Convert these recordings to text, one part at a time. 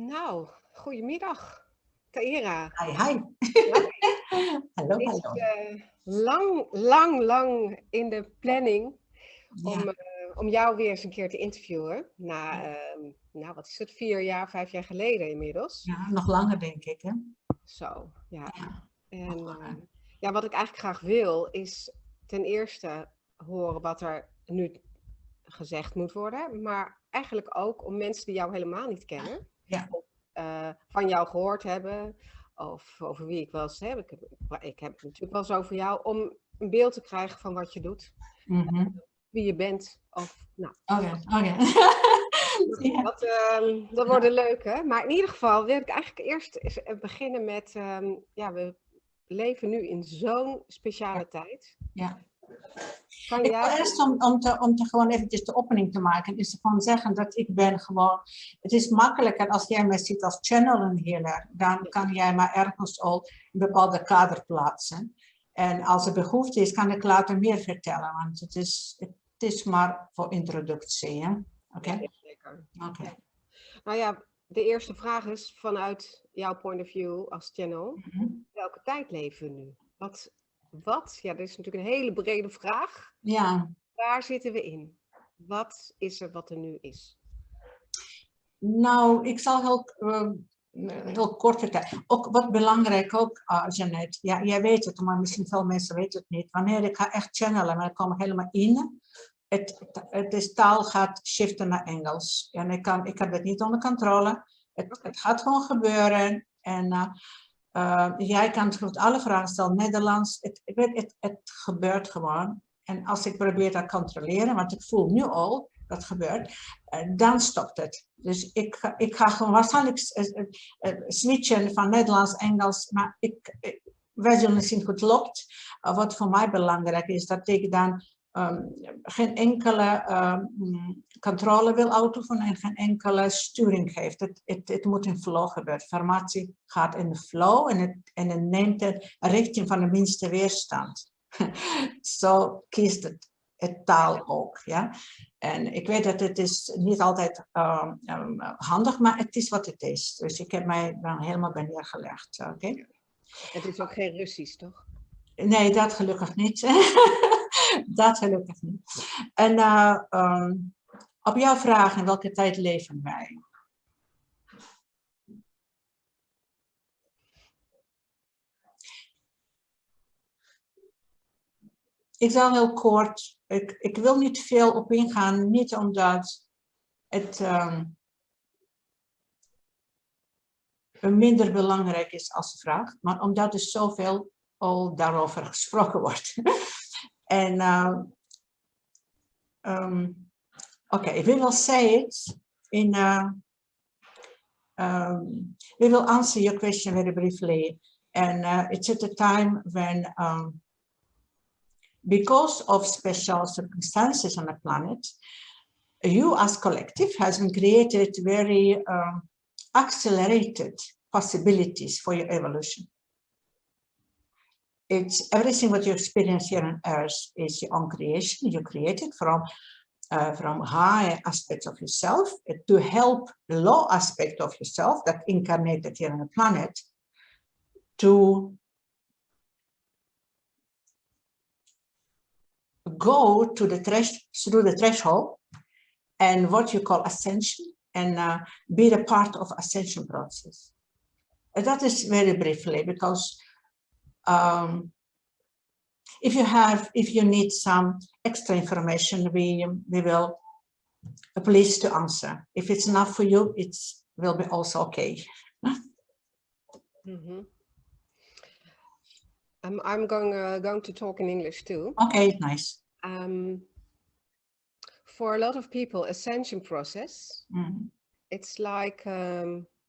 Nou, goedemiddag, Taira. Hi, hi. Hi. Hallo, Het is hallo. lang in de planning Ja, om jou weer eens een keer te interviewen. Wat is het, 4 jaar, 5 jaar geleden inmiddels. ja, nog langer denk ik, hè? Zo, ja. Ja, nog En langer. wat ik eigenlijk graag wil, is ten eerste horen wat er nu gezegd moet worden. Maar eigenlijk ook om mensen die jou helemaal niet kennen, Ja, of van jou gehoord hebben, of over wie ik wel eens heb. Ik heb het natuurlijk wel eens over jou, om een beeld te krijgen van wat je doet, mhm. wie je bent. Of, nou, Oké, oké. Ja, dat wordt een leuke. Maar in ieder geval wil ik eigenlijk eerst eens beginnen met, we leven nu in zo'n speciale tijd. ja. Kan Ik wil jij... eerst om te gewoon eventjes de opening te maken, is gewoon zeggen dat ik ben gewoon, het is makkelijker als jij mij ziet als channel healer, dan kan jij mij ergens al in een bepaalde kader plaatsen. En als er behoefte is, kan ik later meer vertellen, want het is maar voor introductie, hè? Ja, Oké? zeker. Oké. Nou ja, de eerste vraag is vanuit jouw point of view als channel. Mhm. Welke tijd leven we nu? Wat? Ja, dat is natuurlijk een hele brede vraag. Ja. Waar zitten we in? Wat is er wat er nu is? Nou, ik zal heel kort vertellen. Ook wat belangrijk ook, Jeannette. Ja, jij weet het, maar misschien veel mensen weten het niet. Wanneer ik ga echt channelen, maar ik kom helemaal in. De taal gaat shiften naar Engels. En ik heb het niet onder controle. Het gaat gewoon gebeuren. En jij kan alle vragen stellen, Nederlands. Het gebeurt gewoon. En als ik probeer dat te controleren, want ik voel nu al dat gebeurt, dan stopt het. Dus ik ga gewoon waarschijnlijk switchen van Nederlands, Engels, maar wij zullen zien hoe het loopt. Wat voor mij belangrijk is, dat ik dan geen enkele controle wil uitoefenen en geen enkele sturing heeft. Het moet in flow gebeuren. Informatie gaat in de flow en het neemt de richting van de minste weerstand. Zo kiest het taal ook. Ja? En ik weet dat het is niet altijd handig, maar het is wat het is. Dus ik heb mij dan helemaal bij neergelegd. Okay? Het is ook geen Russisch, toch? Nee, dat gelukkig niet. Dat gelukkig niet. En op jouw vraag, in welke tijd leven wij? Ik zal heel kort, ik wil niet veel op ingaan, niet omdat het minder belangrijk is als vraag, maar omdat er zoveel al daarover gesproken wordt. En okay, we will say it in we will answer your question very briefly. And it's at a time when because of special circumstances on the planet, you as collective has been created very accelerated possibilities for your evolution. It's everything what you experience here on Earth is your own creation. You create it from high aspects of yourself to help the low aspect of yourself that incarnated here on the planet to go to through the threshold and what you call ascension and be the part of ascension process. And that is very briefly because if you need some extra information, we will be pleased to answer. If it's enough for you, it will be also okay. Mm-hmm. I'm going to talk in English too. Okay, nice. For a lot of people, ascension process, it's like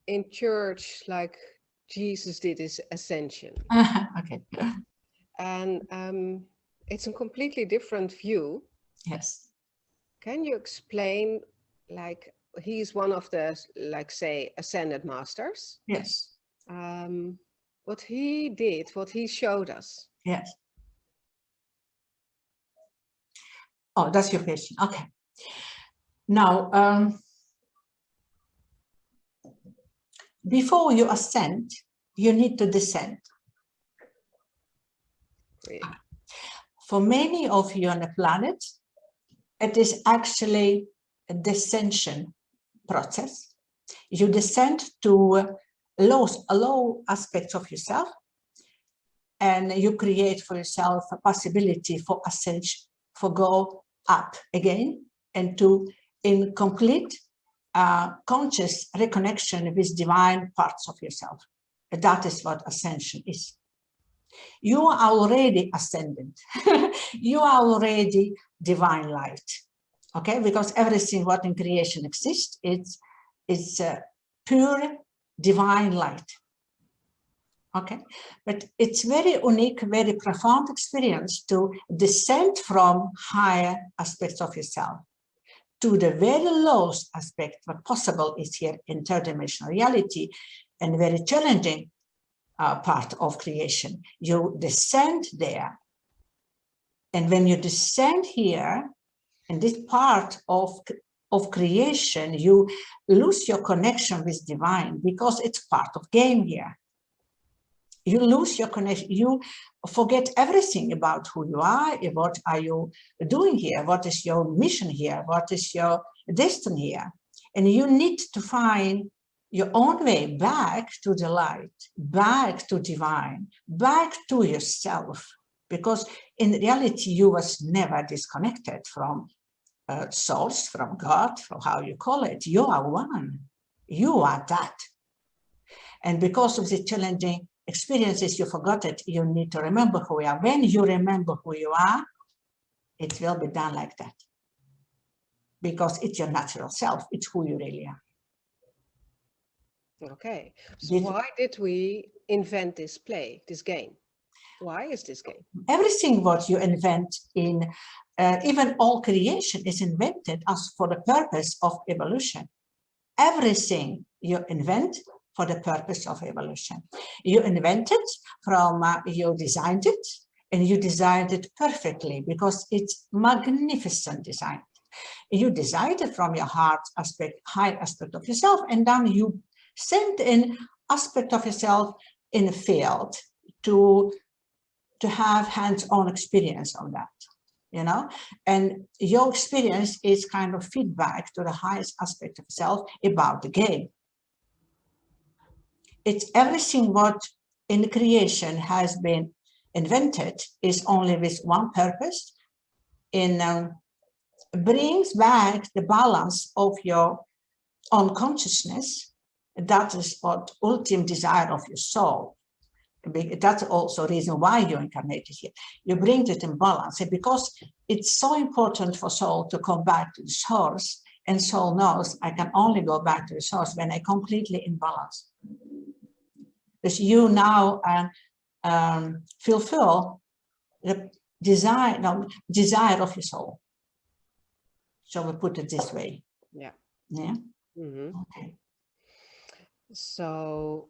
in church, like Jesus did his ascension. Okay. And it's a completely different view. Yes. Can you explain, like, he's one of the, like, say, ascended masters? Yes. What he did, what he showed us. Yes. Oh, that's your question. Okay. Now, before you ascend, you need to descend. Really? For many of you on the planet, it is actually a descension process. You descend to low aspects of yourself, and you create for yourself a possibility for ascension, for go up again, and to in complete conscious reconnection with divine parts of yourself. That is what ascension is. You are already ascendant. You are already divine light. Okay, because everything what in creation exists, it's pure divine light. Okay, but it's very unique, very profound experience to descend from higher aspects of yourself to the very lowest aspect what possible is here in third dimensional reality, and very challenging part of creation. You descend there, and when you descend here in this part of creation, you lose your connection with divine because it's part of game here. You lose your connection. You forget everything about who you are, what are you doing here, what is your mission here, what is your destiny here. And you need to find your own way back to the light, back to divine, back to yourself. Because in reality, you was never disconnected from source, from God, from how you call it. You are one. You are that. And because of the challenging experiences, you forgot it. You need to remember who you are. When you remember who you are, it will be done like that. Because it's your natural self. It's who you really are. Okay. So why did we invent this play, this game? Why is this game? Everything what you invent in, even all creation is invented as for the purpose of evolution. Everything you invent for the purpose of evolution. You invent it from, you designed it, and you designed it perfectly because it's magnificent design. You designed it from your heart aspect, high aspect of yourself, and then you send in aspect of yourself in the field to have hands-on experience on that, you know, and your experience is kind of feedback to the highest aspect of self about the game. It's everything what in creation has been invented is only with one purpose, in brings back the balance of your own consciousness. That is what ultimate desire of your soul. That's also the reason why you incarnated here. You bring it in balance, and because it's so important for soul to come back to the source, and soul knows I can only go back to the source when I completely in balance. Because you now fulfill the desire of your soul. Shall we put it this way? Yeah. Yeah. Mm-hmm. Okay. So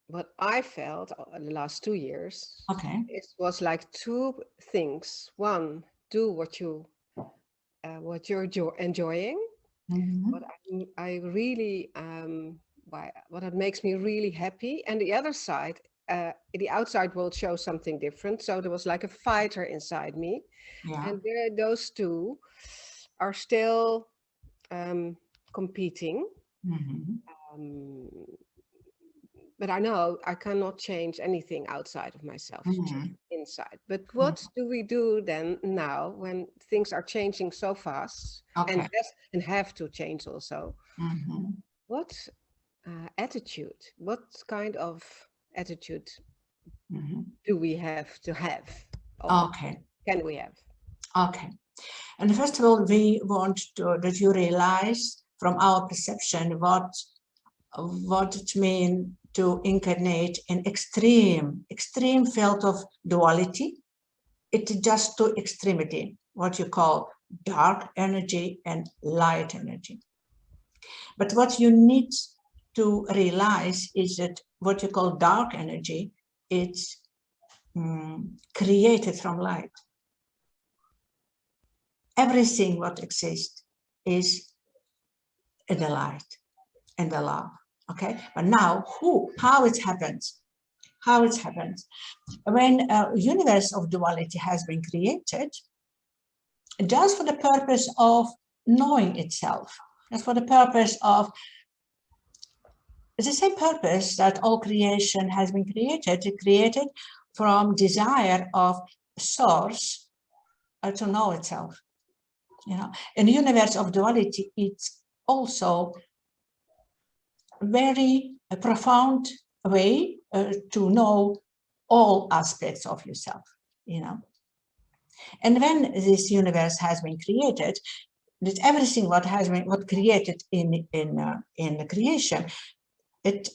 what I felt the last 2 years, Okay. it was like two things. One, do what you're enjoying. Mm-hmm. What I really what it makes me really happy, and the other side, the outside world shows something different. So there was like a fighter inside me, Yeah. and those two are still competing. Mm-hmm. But I know I cannot change anything outside of myself, just inside. But what do we do then now when things are changing so fast, Okay. and have to change also? Mm-hmm. What attitude, what kind of attitude do we have to have? Okay. Can we have? Okay. And first of all, we want that you realize from our perception what it means to incarnate in extreme field of duality. It's just to extremity, what you call dark energy and light energy. But what you need to realize is that what you call dark energy, it's created from light. Everything what exists is in the light and the love. Okay, but now how it happens? How it happens? When a universe of duality has been created, just for the purpose of knowing itself, just for the purpose of, it's the same purpose that all creation has been created from desire of source to know itself. You know, in the universe of duality, it's also very profound way to know all aspects of yourself, you know. And when this universe has been created, that everything what created in the creation, it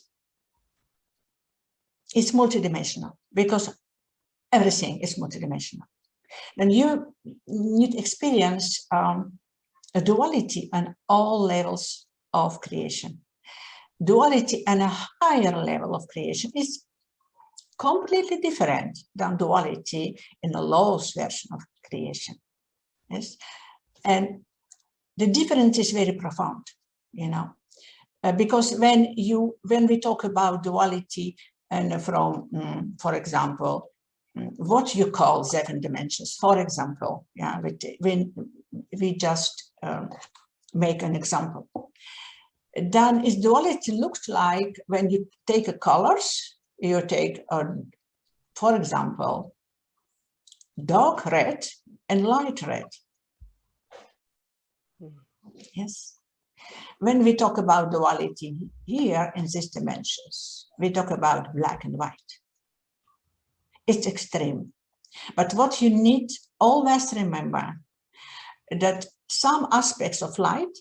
is multidimensional, because everything is multidimensional. And you need experience a duality on all levels of creation. Duality on a higher level of creation is completely different than duality in the lowest version of creation. Yes, and the difference is very profound, you know, because when we talk about duality and from, for example, what you call 7 dimensions, for example, yeah, when we just make an example, then is duality looks like when you take a colors, you take, for example, dark red and light red. Yes. When we talk about duality here in these dimensions, we talk about black and white. It's extreme. But what you need always remember that some aspects of light,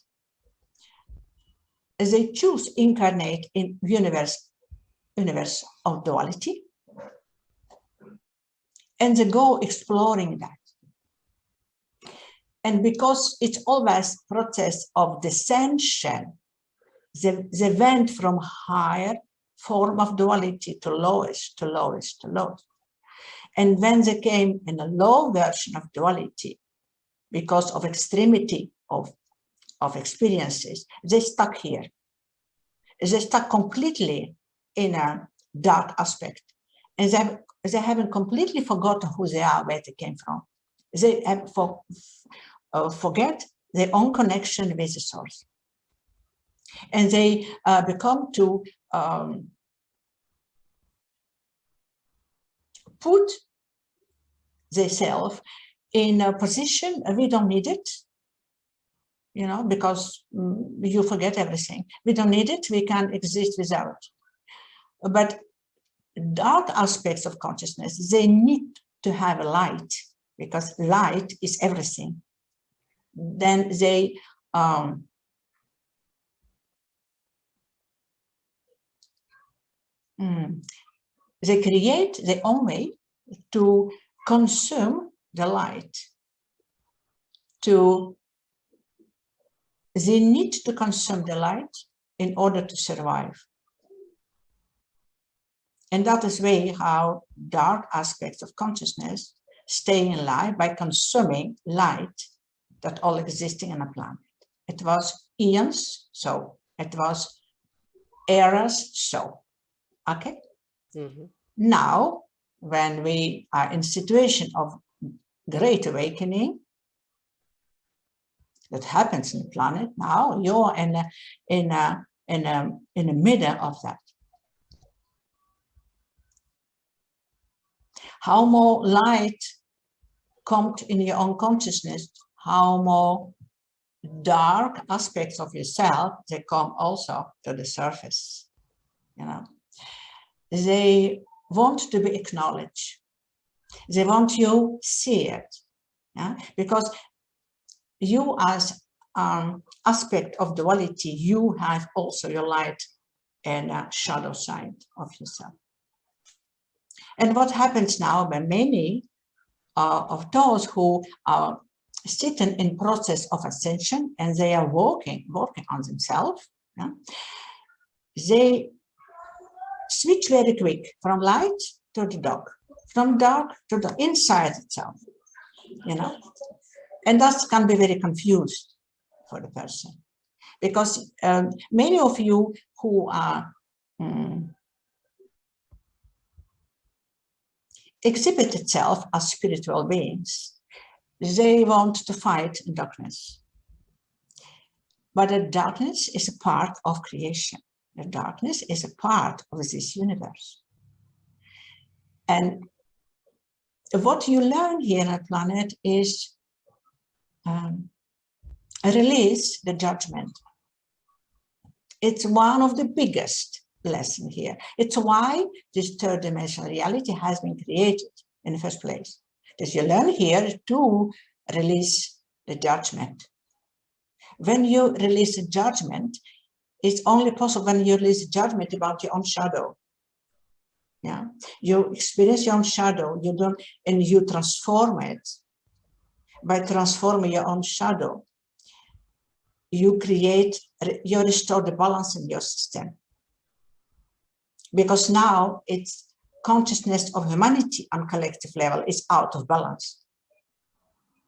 they choose incarnate in universe of duality, and they go exploring that. And because it's always process of descension, they went from higher form of duality to lowest, to lowest, to lowest. And when they came in a low version of duality, because of extremity of experiences, they stuck here. They stuck completely in a dark aspect. And they haven't completely forgotten who they are, where they came from. They have forget their own connection with the source. And they become to put themselves in a position, we don't need it, you know, because you forget everything. We don't need it, we can exist without. But dark aspects of consciousness, they need to have a light, because light is everything. Then they they create their own way to consume the light. They need to consume the light in order to survive. And that is way how dark aspects of consciousness stay in life, by consuming light that all existing on a planet. It was eons, so it was eras, so. Okay? Mm-hmm. Now, when we are in situation of great awakening, that happens in the planet, now you're in the middle of that. How more light comes in your own consciousness, how more dark aspects of yourself, they come also to the surface. You know, they want to be acknowledged. They want you to see it, yeah? Because you as aspect of duality, you have also your light and shadow side of yourself. And what happens now by many of those who are sitting in process of ascension and they are working on themselves, yeah? They switch very quick from light to the dark, from dark to the inside itself, you know, and that can be very confused for the person, Because many of you who are exhibit itself as spiritual beings, they want to fight darkness. But the darkness is a part of creation. The darkness is a part of this universe. And what you learn here on the planet is release the judgment. It's one of the biggest lessons here. It's why this third dimensional reality has been created in the first place. That you learn here to release the judgment. When you release the judgment, it's only possible when you release the judgment about your own shadow. Yeah, you experience your own shadow, you don't, and you transform it. By transforming your own shadow, you restore the balance in your system. Because now it's consciousness of humanity on collective level is out of balance.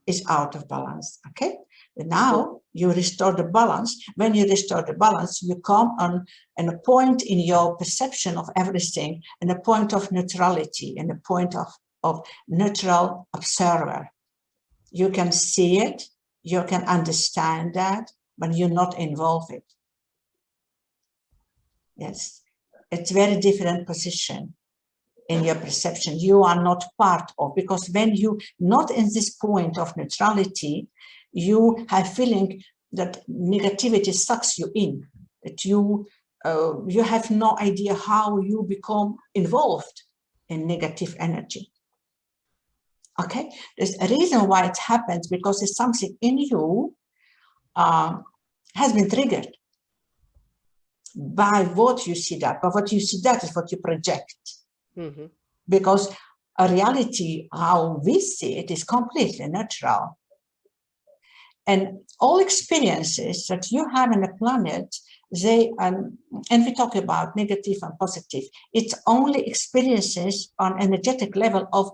Is out of balance, okay? And now you restore the balance. When you restore the balance, you come on a point in your perception of everything, and a point of neutrality, and a point of neutral observer. You can see it, you can understand that, but you're not involved in it. Yes, it's a very different position in your perception. You are not part of, because when you not in this point of neutrality, you have feeling that negativity sucks you in, that you have no idea how you become involved in negative energy. Okay, there's a reason why it happens, because it's something in you has been triggered by what you see that. But what you see that is what you project. Mm-hmm. Because a reality, how we see it, is completely natural. And all experiences that you have on the planet, they, and we talk about negative and positive, it's only experiences on energetic level of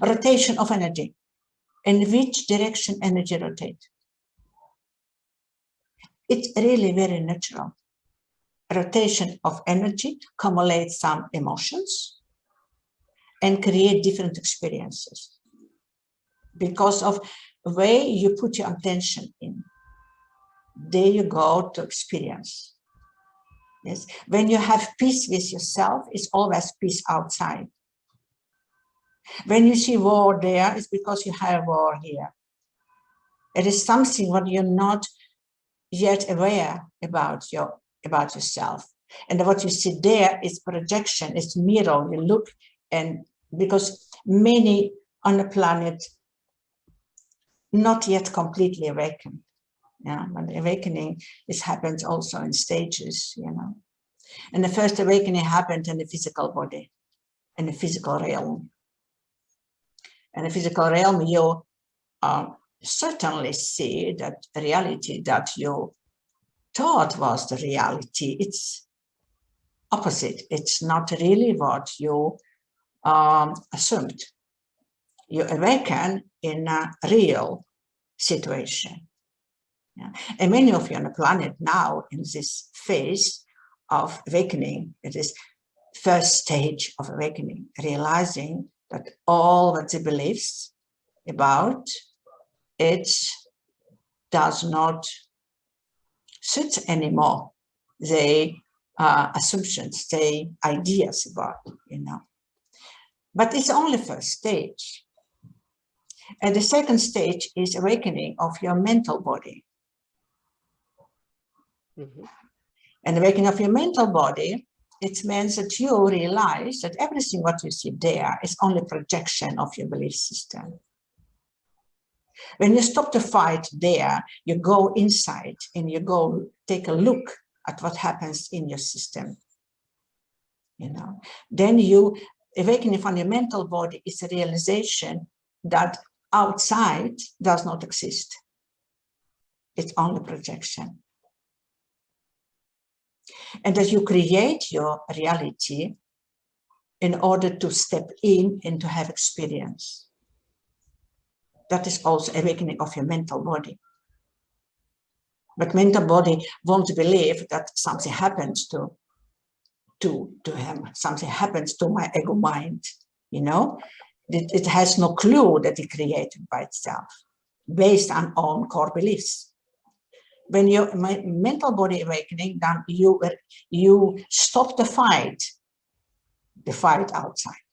rotation of energy. In which direction energy rotates. It's really very natural. Rotation of energy accumulates some emotions and create different experiences because of the way you put your attention in. There you go to experience. Yes, when you have peace with yourself, it's always peace outside. When you see war there, it's because you have war here. It is something what you're not yet aware about yourself. And what you see there is projection, it's mirror. You look, and because many on the planet not yet completely awakened. Yeah, but the awakening happens also in stages, you know. And the first awakening happened in the physical body, in the physical realm. And the physical realm, you certainly see that reality that you thought was the reality. It's opposite. It's not really what you assumed. You awaken in a real situation. Yeah. And many of you on the planet now in this phase of awakening, it is first stage of awakening, realizing that all what they believes about it does not suit anymore. They assumptions, they ideas about, you know. But it's only first stage. And the second stage is awakening of your mental body. Mm-hmm. And awakening of your mental body, it means that you realize that everything what you see there is only projection of your belief system. When you stop the fight there, you go inside and you go take a look at what happens in your system. You know, then you awakening from your mental body is a realization that outside does not exist. It's only projection. And that you create your reality in order to step in and to have experience. that is also awakening of your mental body. But mental body won't believe that something happens to him, something happens to my ego mind, you know. It has no clue that it created by itself, based on own core beliefs. When your mental body awakening, then you stop the fight outside.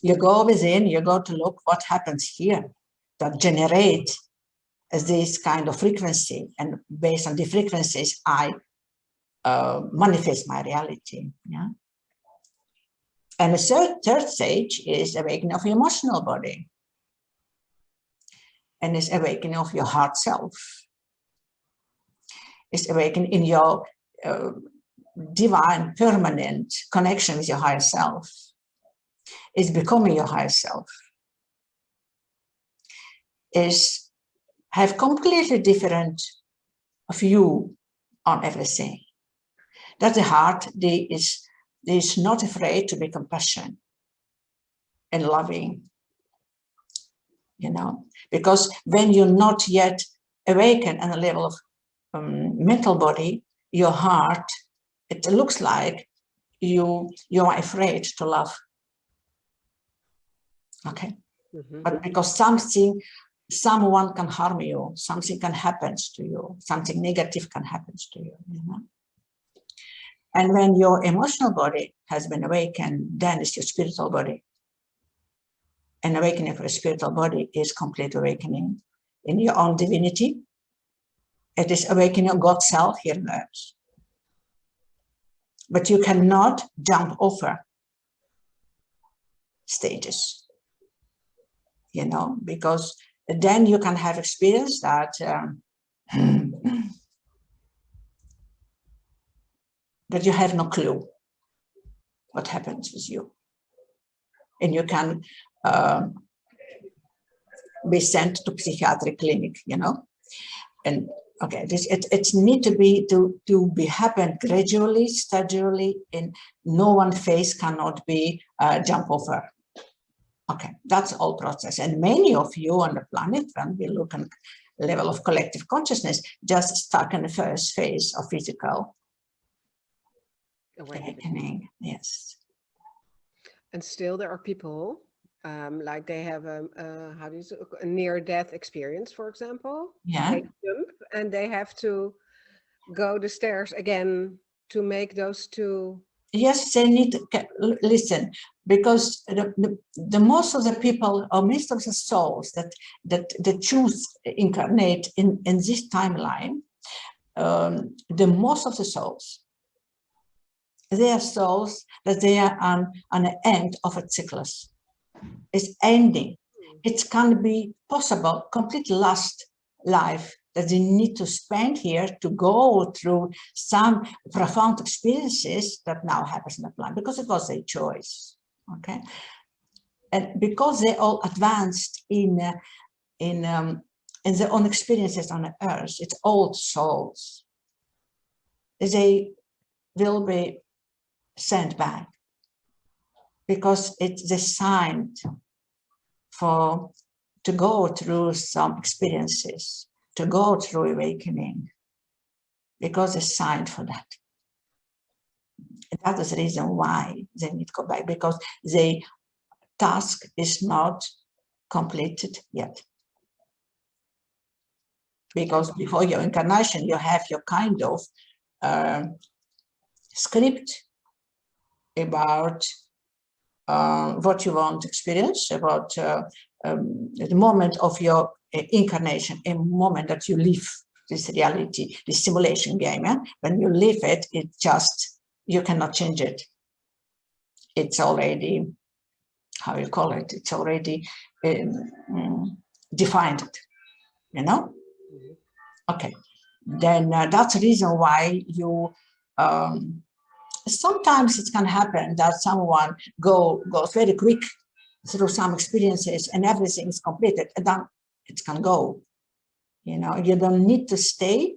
You go within, you go to look what happens here that generate this kind of frequency, and based on the frequencies, I manifest my reality. Yeah. And the third stage is awakening of your emotional body, and it's awakening of your heart self. It's awakening in your divine, permanent connection with your higher self. It's becoming your higher self. Is have completely different view on everything. That the heart is not afraid to be compassionate and loving, you know, because when you're not yet awakened on a level of mental body, your heart, it looks like you are afraid to love. Okay. Mm-hmm. But because someone can harm you, something can happen to you, something negative can happen to you, you know. And when your emotional body has been awakened, then it's your spiritual body. And awakening for a spiritual body is complete awakening in your own divinity. It is awakening of God's self here on earth. But you cannot jump over stages, you know, because then you can have experience that that you have no clue what happens with you. And you can be sent to psychiatric clinic, you know. And okay, it need to be happen gradually, steadily, and no one phase cannot be jump over. Okay, that's all process. And many of you on the planet, when we look at level of collective consciousness, just stuck in the first phase of physical awakening. Yes. And still there are people like they have a near-death experience, for example. Yeah. They jump and they have to go the stairs again to make those two. Yes, they need to listen, because the most of the people, or most of the souls that choose incarnate in this timeline, the most of the souls, they are souls that they are on the end of a cyclus. It's ending. It can be possible, complete last life that they need to spend here to go through some profound experiences that now happens in the planet, because it was their choice. Okay, and because they all advanced in their own experiences on the earth, it's old souls. They will be sent back because it's designed to go through some experiences, to go through awakening, because it's signed for that. And that is the reason why they need to go back, because the task is not completed yet. Because before your incarnation, you have your kind of script about what you want to experience, about the moment of your incarnation, a moment that you live this reality, this simulation game. Eh? When you live it, it just, you cannot change it. It's already, how you call it, it's already defined, you know? Okay, then that's the reason why you, sometimes it can happen that someone goes very quick through some experiences and everything is completed, and then it can go. You know, you don't need to stay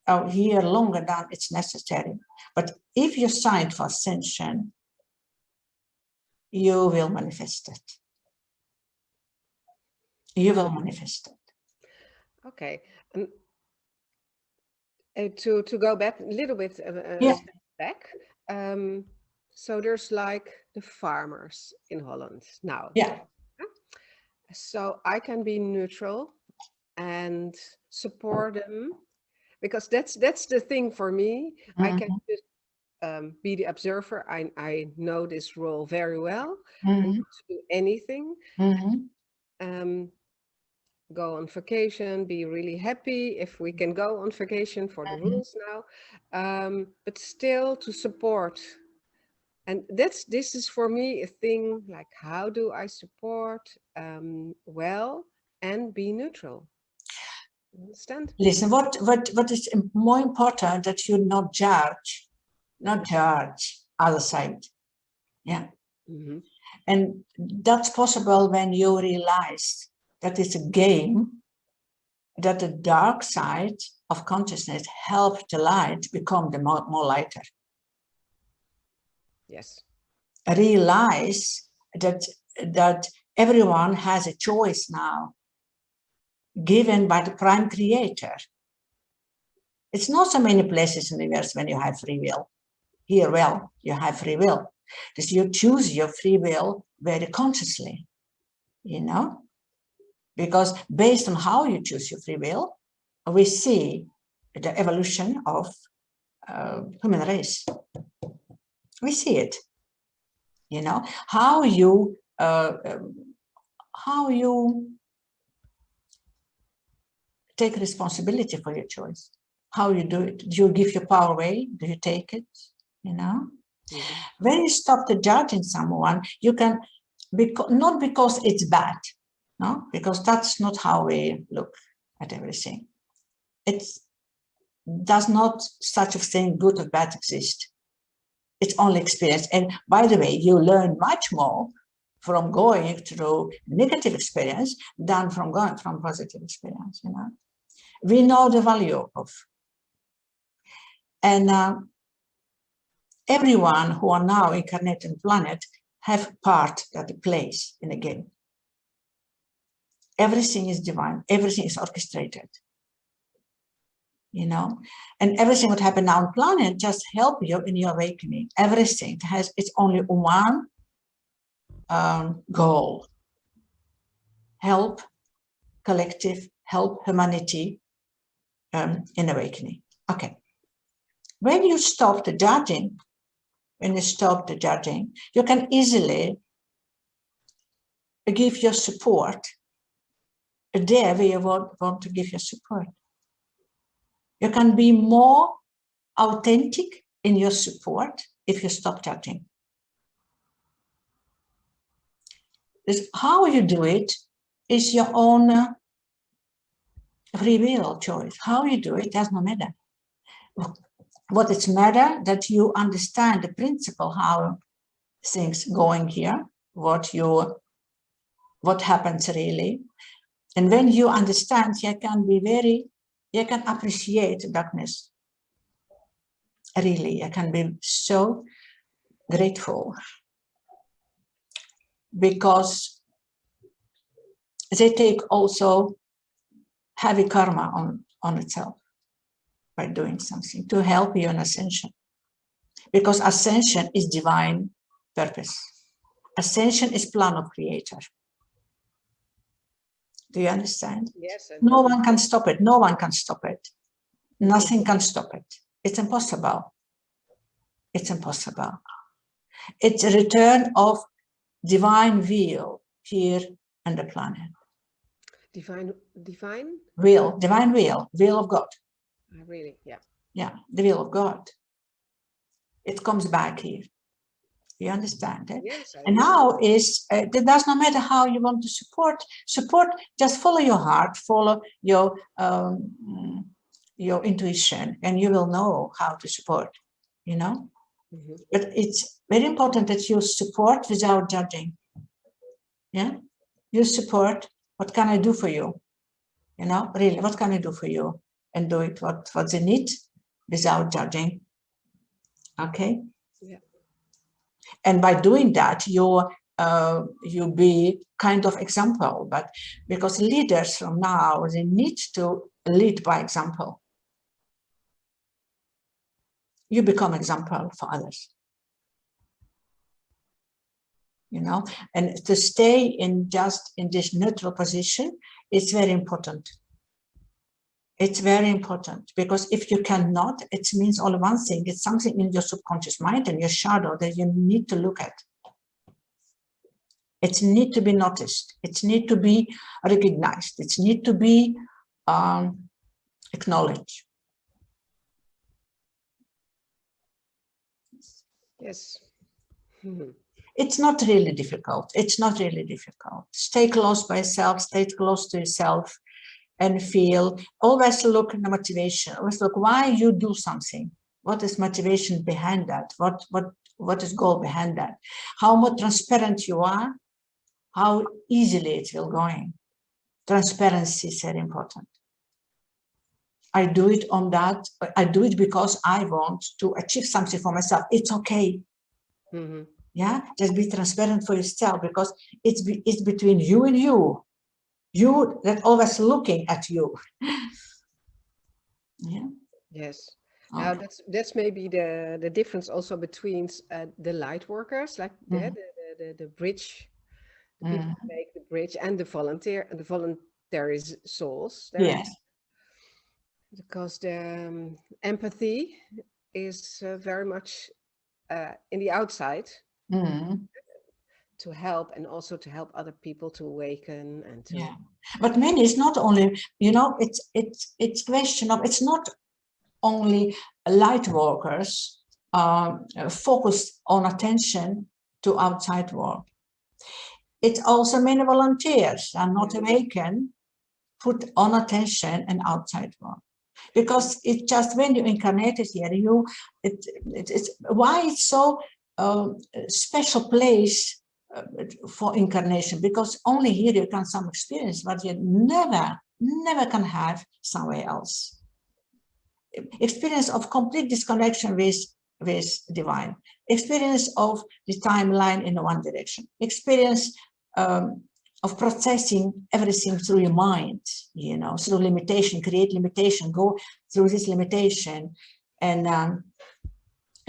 out here longer than it's necessary. But if you signed for ascension, you will manifest it. You will manifest it. Okay. To go back a little bit Yeah. step back. So there's like the farmers in Holland now. Yeah. So I can be neutral and support them, because that's the thing for me. I can just be the observer. I know this role very well, and not to do anything. Go on vacation, be really happy if we can go on vacation for the rules now, but still to support. And this is for me a thing, like, how do I support well and be neutral? Understand? Listen, what is more important, that you not judge other side. Yeah. And that's possible when you realize that it's a game, that the dark side of consciousness helps the light become the more lighter. Yes. Realize that everyone has a choice now, given by the prime creator. It's not so many places in the universe when you have free will. Here, well, you have free will. Because you choose your free will very consciously, you know? Because based on how you choose your free will, we see the evolution of human race. We see it, you know, how you take responsibility for your choice, how you do it. Do you give your power away? Do you take it? You know, when you stop the judging someone, you can, not because it's bad, no, because that's not how we look at everything. It does not such a thing, good or bad, exist. It's only experience. And by the way, you learn much more from going through negative experience than from going from positive experience, you know. We know the value of. And everyone who are now incarnated on the planet have part that they plays in the game. Everything is divine. Everything is orchestrated. You know, and everything that happened now on the planet just help you in your awakening. Everything has, it's only one goal. Help collective, help humanity in awakening. Okay. When you stop the judging, you can easily give your support there where you want to give your support. You can be more authentic in your support if you stop judging. This, how you do it is your own free will choice. How you do it does not matter. What it's matter that you understand the principle, how things going here, what happens really. And when you understand, you can appreciate darkness. Really, I can be so grateful because they take also heavy karma on itself by doing something to help you in ascension. Because ascension is divine purpose. Ascension is plan of creator. Do you understand? Yes. No one can stop it. No one can stop it. Nothing can stop it. It's impossible. It's impossible. It's a return of divine will here on the planet. Divine will, divine will of God. Really, yeah. Yeah, the will of God. It comes back here. You understand it? Yes, and now is it does not matter how you want to support. Just follow your heart, follow your intuition, and you will know how to support. You know, but it's very important that you support without judging. Yeah, you support. What can I do for you? You know, really, what can I do for you? And do it what's in it without judging. Okay. Yeah. And by doing that, you you be kind of example, but because leaders from now, they need to lead by example. You become example for others. You know, and to stay in just in this neutral position, it's very important. It's very important, because if you cannot, it means only one thing. It's something in your subconscious mind and your shadow that you need to look at. It needs to be noticed. It needs to be recognized. It needs to be acknowledged. Yes. It's not really difficult. It's not really difficult. Stay close by yourself, stay close to yourself, and feel. Always look at the motivation. Always look why you do something. What is motivation behind that? What is goal behind that? How more transparent you are, how easily it will going. Transparency is very important. I do it on that. I do it because I want to achieve something for myself. It's okay. Mm-hmm. Yeah, just be transparent for yourself, because it's between you and you. You that always looking at you. Yeah. Yes. Okay. Now that's maybe the difference also between the light workers, like the bridge, the people who make the bridge, and the voluntary souls. Yes. Because the empathy is very much in the outside. To help, and also to help other people to awaken and to. Yeah, but many is not only, you know, it's question of, it's not only light workers focused on attention to outside world. It's also many volunteers are not awakened, put on attention and outside world. Because it's just when you incarnated here, it's why it's so special place for incarnation, because only here you can some experience what you never can have somewhere else. Experience of complete disconnection with divine, experience of the timeline in one direction, experience of processing everything through your mind, you know, through limitation, create limitation, go through this limitation,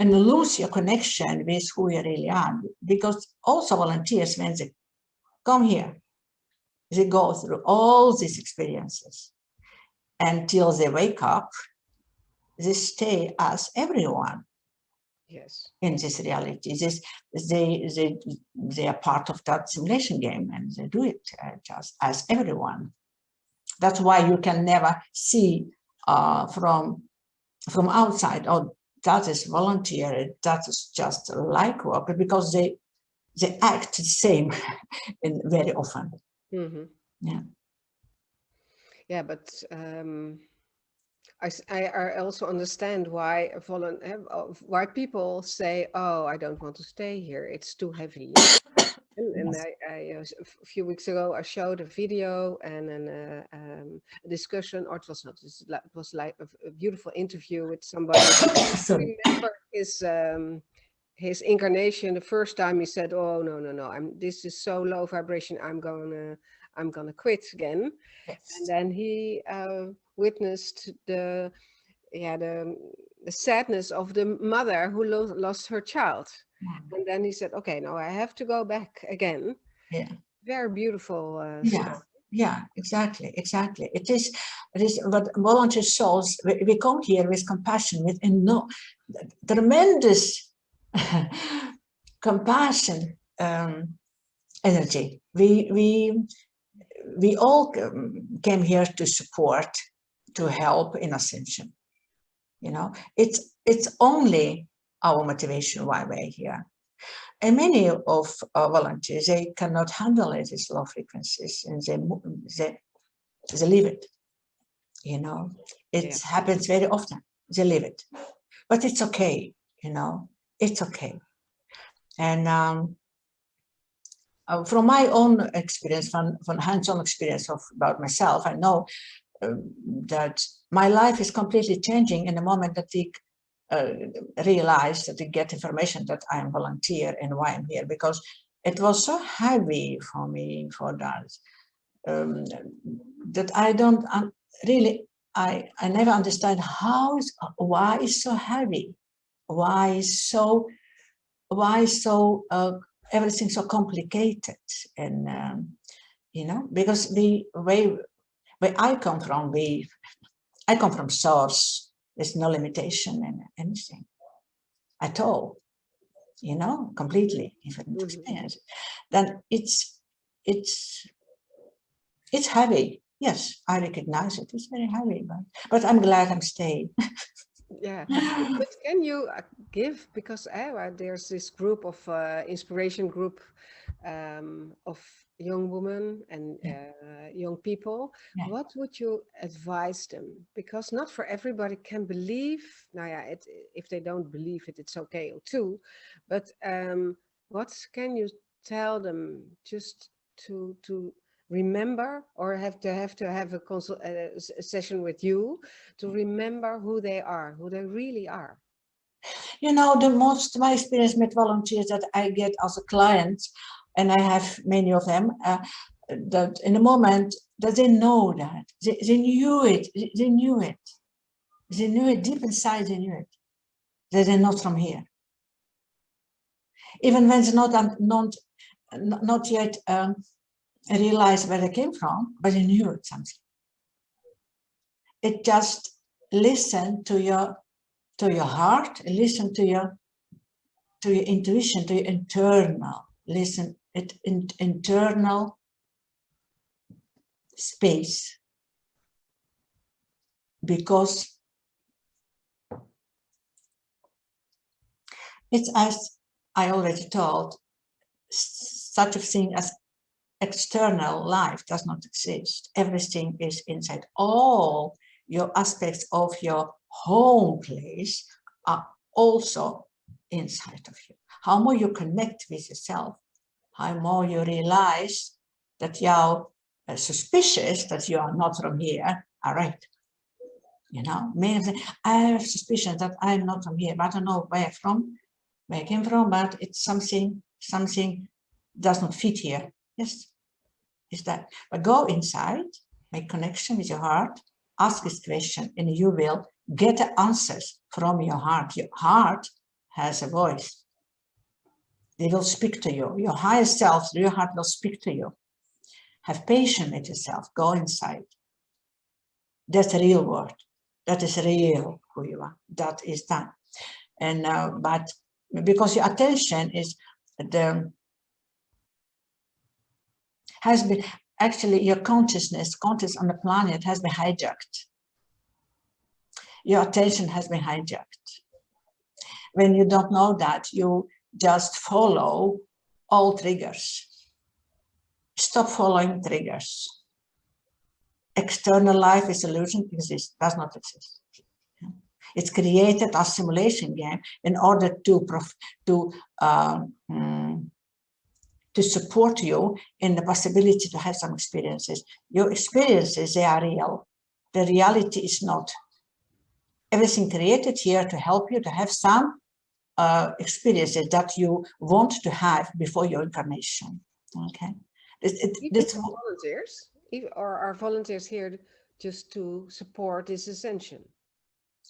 and lose your connection with who you really are. Because also volunteers, when they come here, they go through all these experiences until they wake up. They stay as everyone. Yes. In this reality, they are part of that simulation game, and they do it just as everyone. That's why you can never see from outside, oh, that is volunteer, that is just like work, because they act the same in very often. Mm-hmm. Yeah. Yeah, but I also understand why why people say, "Oh, I don't want to stay here; it's too heavy." And Yes. a few weeks ago, I showed a video and a discussion, or it was not. It was like a beautiful interview with somebody. I remember his incarnation. The first time he said, "Oh no! This is so low vibration. I'm gonna quit again." Yes. And then he witnessed the sadness of the mother who lost her child. And then he said, okay, now I have to go back again. Yeah. Very beautiful story. Yeah, exactly. It is what volunteer souls, we come here with compassion, with tremendous compassion energy. We all came here to support, to help in ascension. You know, it's only our motivation why we're here. And many of our volunteers, they cannot handle it, these low frequencies, and they leave it. You know, it happens very often. They leave it, but it's okay. You know, it's okay. And from my own experience, from hands-on experience about myself, I know that my life is completely changing in the moment that we realize, that we get information that I am volunteer and why I'm here. Because it was so heavy for me for that, that I don't really, I never understand why it's so heavy, why so everything so complicated. And you know, because the way where I come from, I come from source. There's no limitation in anything at all, you know, completely different experience. Then it's heavy. Yes, I recognize it. It's very heavy, but I'm glad I'm staying. Yeah, but can you give, because there's this group of inspiration group of young women and young people. Yeah. What would you advise them? Because not for everybody can believe. Now, yeah, if they don't believe it, it's okay too. But what can you tell them just to remember, or have to have a session with you to remember who they are, who they really are? You know, my experience with volunteers that I get as a client, and I have many of them, that in the moment that they know that, they knew it, they knew it deep inside, they knew it, that they're not from here. Even when it's not yet realize where they came from, but they knew it something. It just listen to your heart, listen to your intuition, to your internal, internal space. Because it's, as I already told, such a thing as external life does not exist. Everything is inside. All your aspects of your home place are also inside of you. How more you connect with yourself, how more you realize that you're suspicious that you are not from here, are right. You know, I have suspicion that I'm not from here, but I don't know where I came from, but it's something does not fit here. Yes, is that. But go inside, make connection with your heart, ask this question, and you will get the answers from your heart. Your heart has a voice. They will speak to you. Your higher self, your heart will speak to you. Have patience with yourself. Go inside. That's a real word. That is real who you are. That is that. And but because your attention is has been actually your consciousness on the planet has been hijacked. Your attention has been hijacked. When you don't know that, you just follow all triggers. Stop following triggers. External life is illusion, does not exist. It's created as simulation game in order to support you in the possibility to have some experiences. Your experiences, they are real. The reality is not. Everything created here to help you to have some experiences that you want to have before your incarnation. Okay. Volunteers, or are volunteers here just to support this ascension?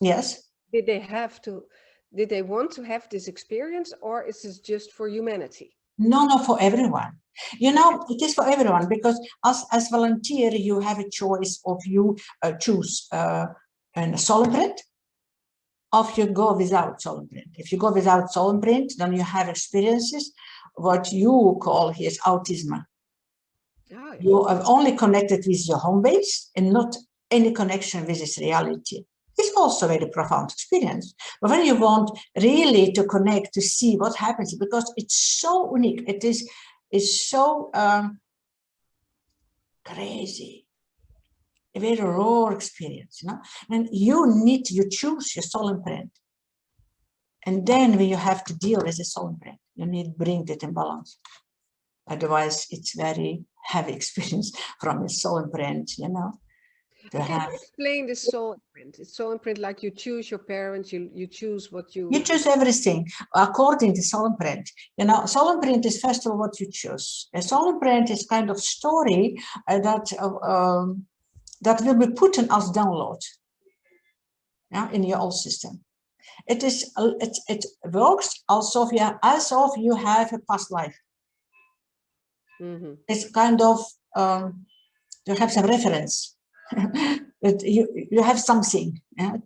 Yes. Did they want to have this experience, or is this just for humanity? No, for everyone. You know, it is for everyone, because as volunteer, you have a choice of you choose a soul imprint, or you go without soul imprint. If you go without soul imprint, then you have experiences, what you call here autism. Oh, yeah. You are only connected with your home base and not any connection with this reality. It's also a very profound experience. But when you want really to connect, to see what happens, because it's so unique, it's so crazy, a very raw experience, you know. And you choose your soul imprint. And then when you have to deal with the soul imprint, you need to bring that in balance. Otherwise, it's very heavy experience from your soul imprint, you know. to Can have. you explain this soul imprint? It's soul imprint like you choose your parents, you choose what you... You choose everything according to soul imprint. You know, soul imprint is first of all what you choose. A soul imprint is kind of story that will be put in as download, yeah, in your old system. It is it works also as if you have a past life. It's kind of you have some reference. But you have something, yeah,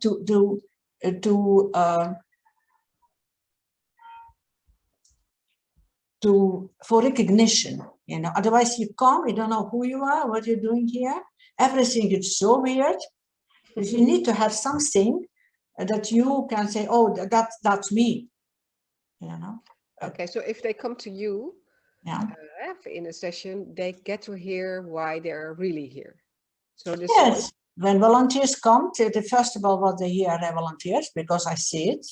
for recognition, you know. Otherwise you come, you don't know who you are, what you're doing here. Everything is so weird. You need to have something that you can say, oh, that's me, you know. Okay, so if they come to you, yeah, in a session, they get to hear why they're really here. So this yes, when volunteers come, first of all, what they hear are volunteers, because I see it.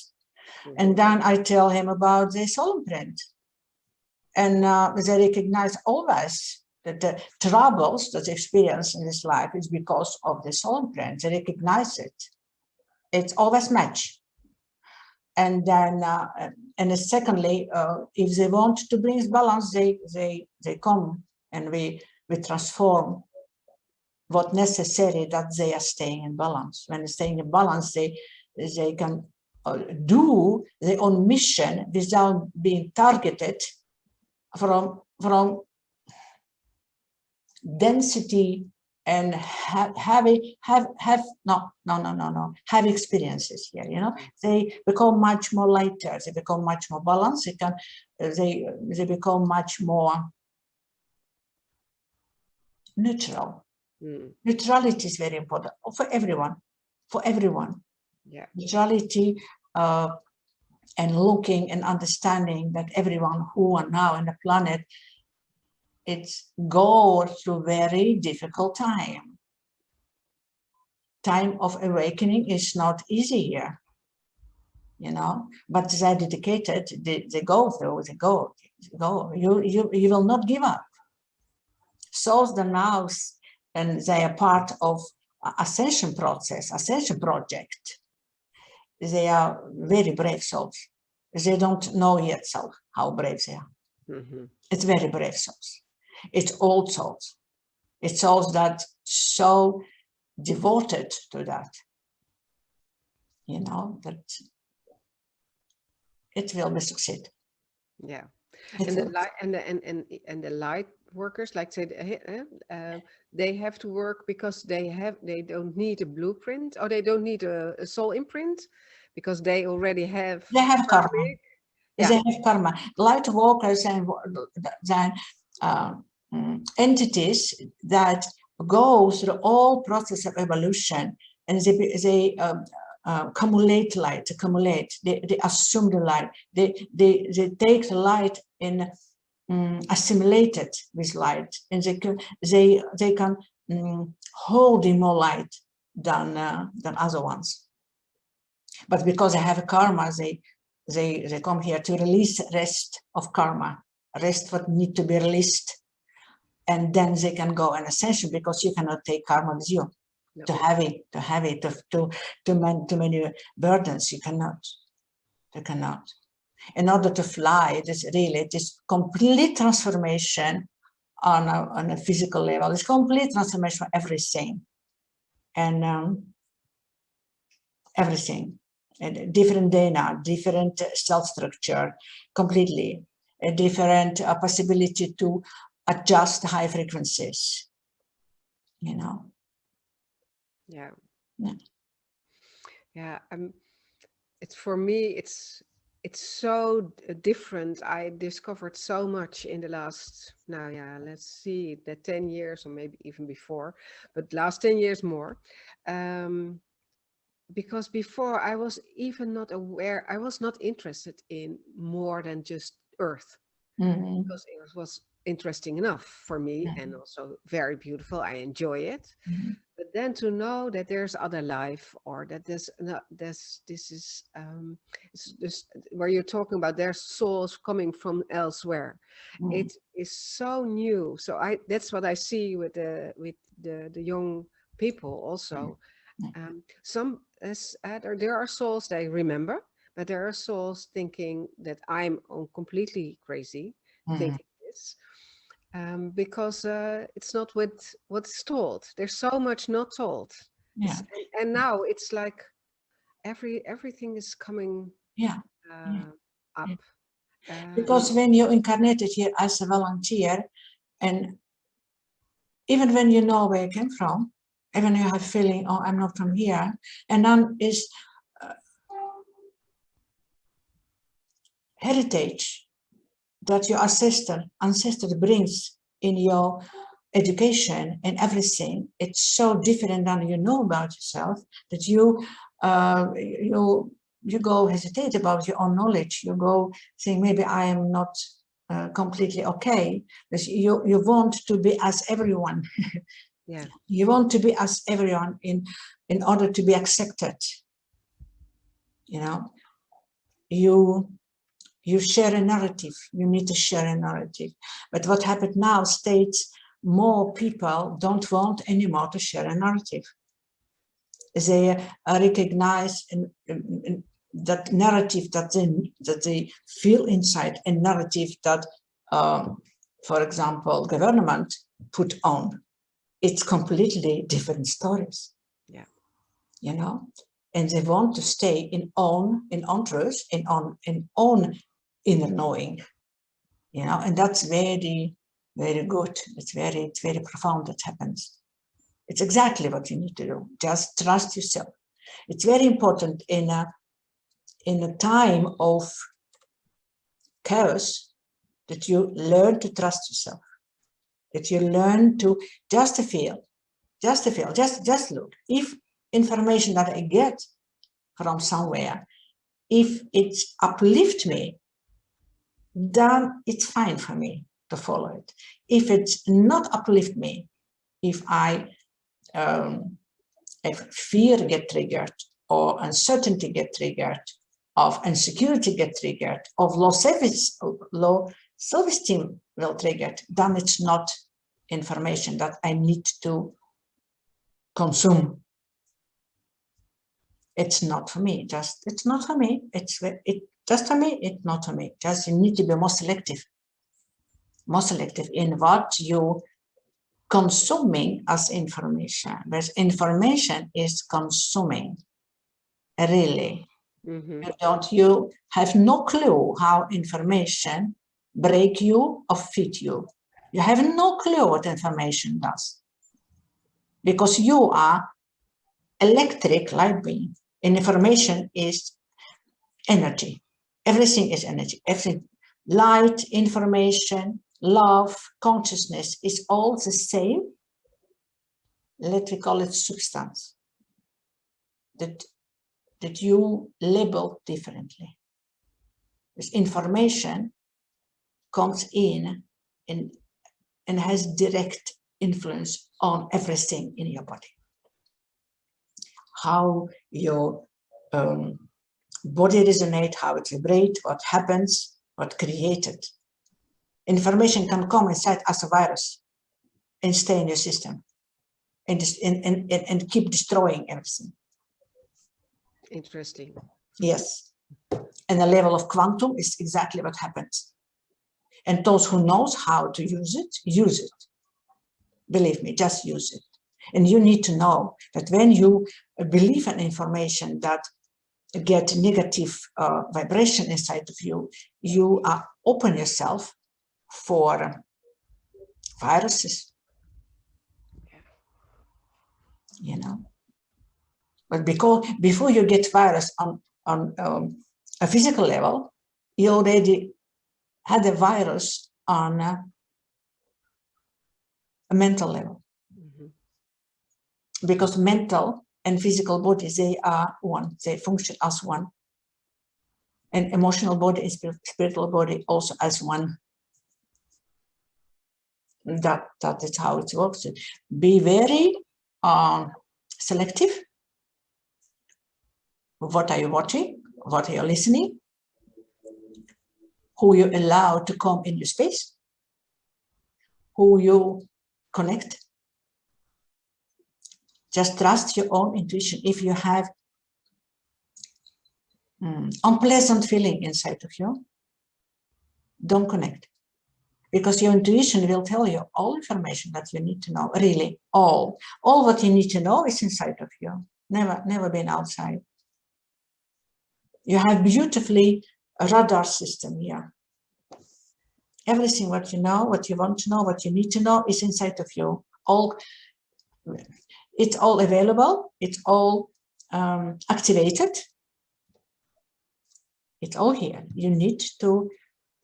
And then I tell him about the soul imprint. And they recognize always that the troubles that they experience in this life is because of the soul imprint. They recognize it. It's always match. And then, and secondly, if they want to bring balance, they come and we transform what necessary that they are staying in balance. When they're staying in balance, they can do their own mission without being targeted from density and have experiences here, you know. They become much more lighter, they become much more balanced, they become much more neutral. Neutrality is very important for everyone, yeah. Neutrality and looking and understanding that everyone who are now on the planet, it's go through very difficult time of awakening is not easy here, you know, but they're dedicated, they go through, they go, you will not give up. Souls that now, and they are part of ascension process, ascension project. They are very brave souls. They don't know yet how brave they are. It's very brave souls. It's old souls. It's souls that so devoted to that, you know, that it will be succeed. Yeah, and the light and the light workers, like say, they have to work because they don't need a blueprint, or they don't need a soul imprint, because they already have. They have karma. Yeah. They have karma. Light workers and entities that go through all process of evolution, and they accumulate light, they assume the light, they take the light and assimilate it with light, and they can hold in more light than other ones. But because they have a karma, they come here to release rest of karma, rest what need to be released, and then they can go in ascension, because you cannot take karma with you. No. To have it, too many burdens, you cannot. In order to fly, it is complete transformation on a physical level. It's complete transformation for everything, and everything. And different DNA, different cell structure, completely a different possibility to adjust high frequencies, you know. Yeah. It's for me, it's so different. I discovered so much in the last, let's see, the 10 years, or maybe even before, but last 10 years more. Because before I was even not aware, I was not interested in more than just Earth, because it was interesting enough for me, and also very beautiful. I enjoy it. But then to know that there's other life, or that this is where you're talking about, there's souls coming from elsewhere. It is so new. So that's what I see with the young people also. There are souls they remember, but there are souls thinking that I'm completely crazy, thinking this, because it's not what's told. There's so much not told. Yeah. And now it's like everything is coming up. Because when you incarnated here as a volunteer, and even when you know where you came from, even you have feeling, oh, I'm not from here, and then is heritage that your ancestor brings in your education and everything. It's so different than you know about yourself that you go hesitate about your own knowledge. You go saying maybe I am not completely okay, because you want to be as everyone. Yeah. You want to be as everyone in order to be accepted. You know, you share a narrative. You need to share a narrative. But what happened now states more people don't want anymore to share a narrative. They recognize that narrative that they feel inside, a narrative that, for example, government put on. It's completely different stories. Yeah. You know, and they want to stay in own truth, in own inner knowing. You know, and that's very, very good. It's very profound that happens. It's exactly what you need to do. Just trust yourself. It's very important in a time of chaos that you learn to trust yourself. That you learn to just look. If information that I get from somewhere, if it uplifts me, then it's fine for me to follow it. If it's not uplift me, if fear get triggered, or uncertainty get triggered, of insecurity get triggered, of low self-esteem will trigger, then it's not information that I need to consume. It's not for me. It's not for me. Just for me. It's not for me. Just you need to be more selective in what you consuming as information. Because information is consuming. Really. You have no clue how information break you or fit you. You have no clue what information does. Because you are electric light being. And information is energy. Everything is energy. Everything, light, information, love, consciousness is all the same. Let me call it substance. That you label differently. This information comes in and has direct influence on everything in your body. How your body resonates, how it vibrates, what happens, what created. Information can come inside as a virus and stay in your system and keep destroying everything. Interesting. Yes. And the level of quantum is exactly what happens. And those who knows how to use it. Believe me, just use it. And you need to know that when you believe in information that get negative vibration inside of you, you are open yourself for viruses. You know. But because before you get virus on a physical level, you already had a virus on a mental level. Because mental and physical bodies, they are one, they function as one. And emotional body and spiritual body also as one. That is how it works. Be very selective. What are you watching? What are you listening? Who you allow to come in your space? Who you connect? Just trust your own intuition. If you have unpleasant feeling inside of you, don't connect. Because your intuition will tell you all information that you need to know, really, all. All what you need to know is inside of you, never been outside. You have beautifully a radar system here. Everything what you know, what you want to know, what you need to know is inside of you. It's all available, it's all activated. It's all here. You need to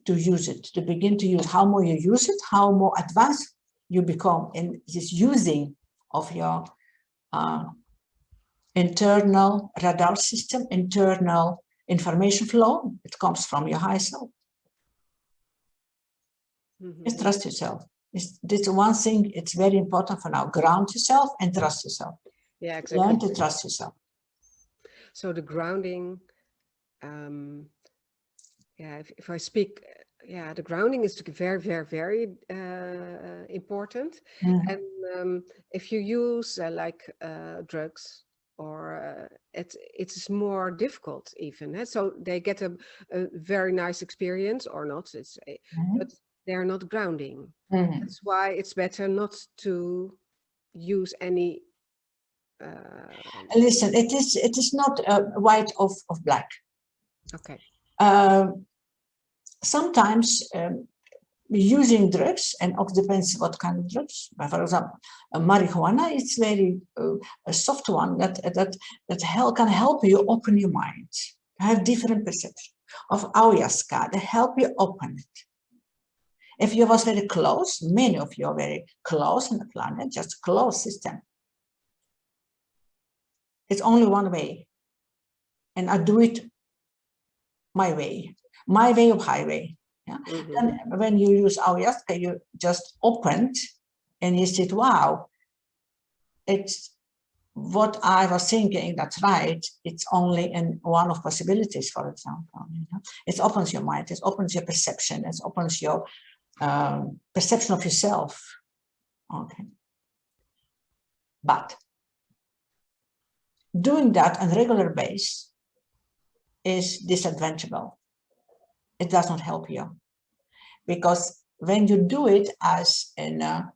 use it, to begin to use. How more you use it, how more advanced you become in this using of your internal radar system, internal information flow. It comes from your higher self. Just trust yourself. This one thing, it's very important for now. Ground yourself and trust yourself. Yeah, exactly. Learn to trust yourself. So the grounding, yeah, if I speak, yeah, the grounding is very, very, very important. And if you use like drugs, or it's more difficult even. So they get a very nice experience or not, but they're not grounding. That's why it's better not to use any. Listen, it is not white of black. Okay. Sometimes using drugs, and it depends what kind of drugs. For example, marijuana is very a soft one that can help you open your mind, have different perception. Of ayahuasca, they help you open it. If you was very close, many of you are very close on the planet, just closed system. It's only one way, and I do it my way of highway. Yeah. And when you use ayahuasca, you just opened and you said, wow, it's what I was thinking, that's right. It's only in one of possibilities, for example. It opens your mind, it opens your perception, it opens your perception of yourself. Okay. But doing that on a regular basis is disadvantageable. It does not help you, because when you do it as in a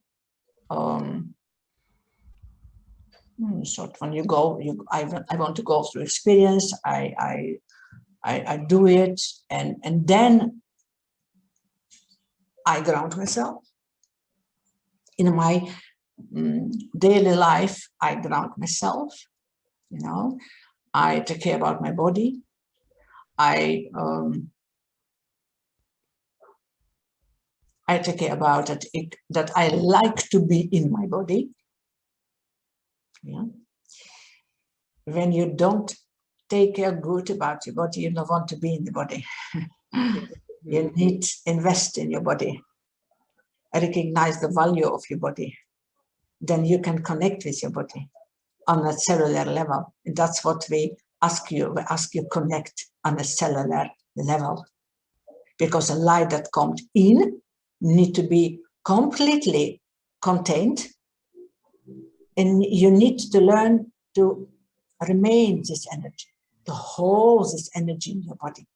sort when you go, I want to go through experience. I do it, and then I ground myself in my daily life. I ground myself. I take care about my body. I take care about it, that I like to be in my body. Yeah. When you don't take care good about your body, you don't want to be in the body. You need to invest in your body. Recognize the value of your body. Then you can connect with your body on a cellular level. And that's what we ask you. We ask you connect on a cellular level. Because the light that comes in need to be completely contained, and you need to learn to remain this energy, to hold this energy in your body.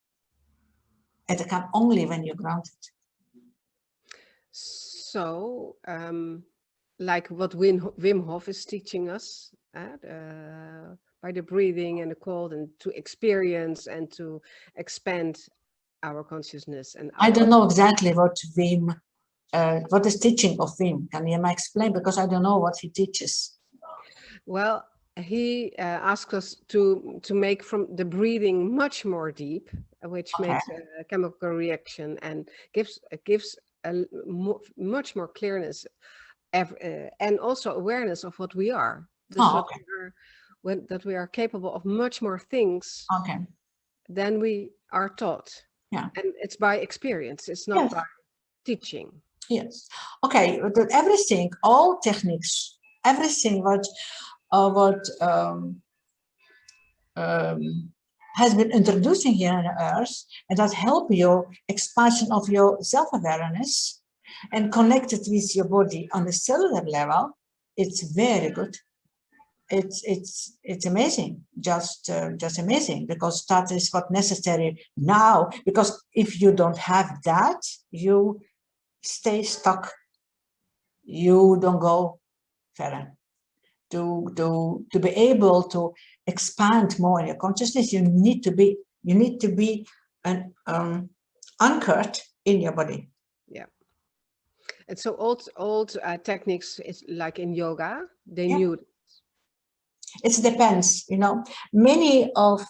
And it can only when you're grounded. So, like what Wim Hof is teaching us, by the breathing and the cold, and to experience and to expand our consciousness. And I don't know exactly what Wim, what is teaching of Wim. Can you explain? Because I don't know what he teaches. Well, he asks us to make from the breathing much more deep, which makes a chemical reaction and gives a much more clearness, and also awareness of what we are. That we are capable of much more things than we are taught. Yeah. And it's by experience. It's not by teaching. Yes. Okay. Everything, all techniques, everything what has been introducing here on Earth, and that help you expansion of your self-awareness and connected with your body on a cellular level. It's very good. it's amazing, just amazing, because that is what necessary now. Because if you don't have that, you stay stuck. You don't go further. To be able to expand more in your consciousness, you need to be anchored in your body. Yeah. And so old techniques, is like in yoga, they Yeah. knew it. It depends, you know. Many of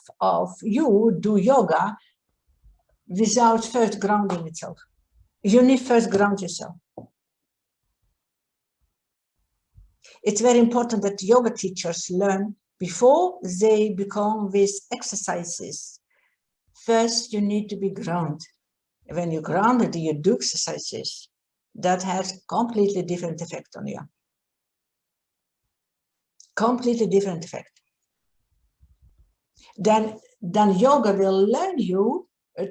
you do yoga without first grounding itself. You need first ground yourself. It's very important that yoga teachers learn before they become with exercises. First, you need to be grounded. When you're grounded, you do exercises. That has completely different effect on you. Completely different effect. Then yoga will learn you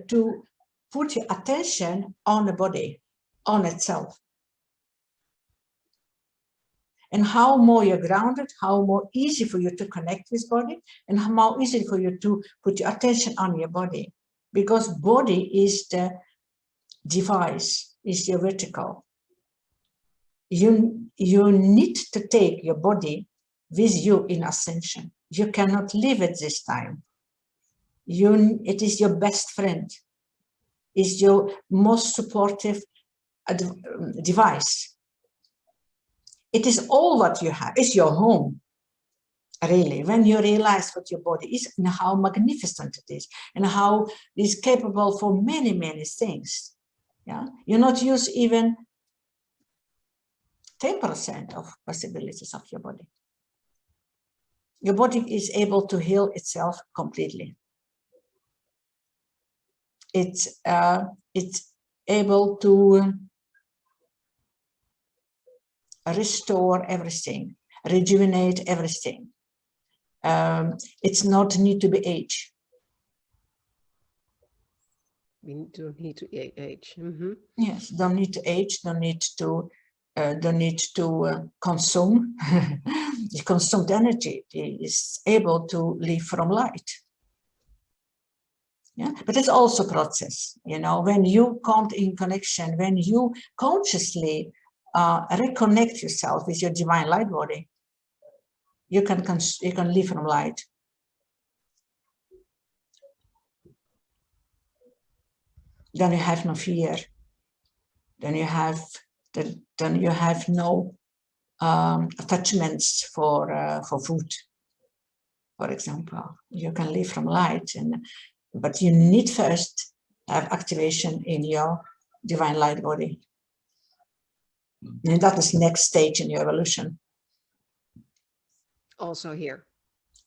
to put your attention on the body, on itself. And how more you're grounded, how more easy for you to connect with body, and how more easy for you to put your attention on your body. Because body is the device, is your vertical. You need to take your body with you in ascension. You cannot live at this time. It is your best friend. It's your most supportive device. It is all what you have. It's your home, really, when you realize what your body is and how magnificent it is and how it is capable for many, many things. Yeah, you not use even 10% of possibilities of your body. Your body is able to heal itself completely. It's able to restore everything, rejuvenate everything. It's not need to be age. We don't need to age. Mm-hmm. Yes, don't need to age. Don't need to consume. The consumed energy is able to live from light. Yeah, but it's also a process. You know, when you come in connection, when you consciously reconnect yourself with your divine light body, you can live from light. Then you have no fear. Then you have no attachments for food, for example. You can live from light, but you need first have activation in your divine light body. And that is next stage in your evolution. Also here.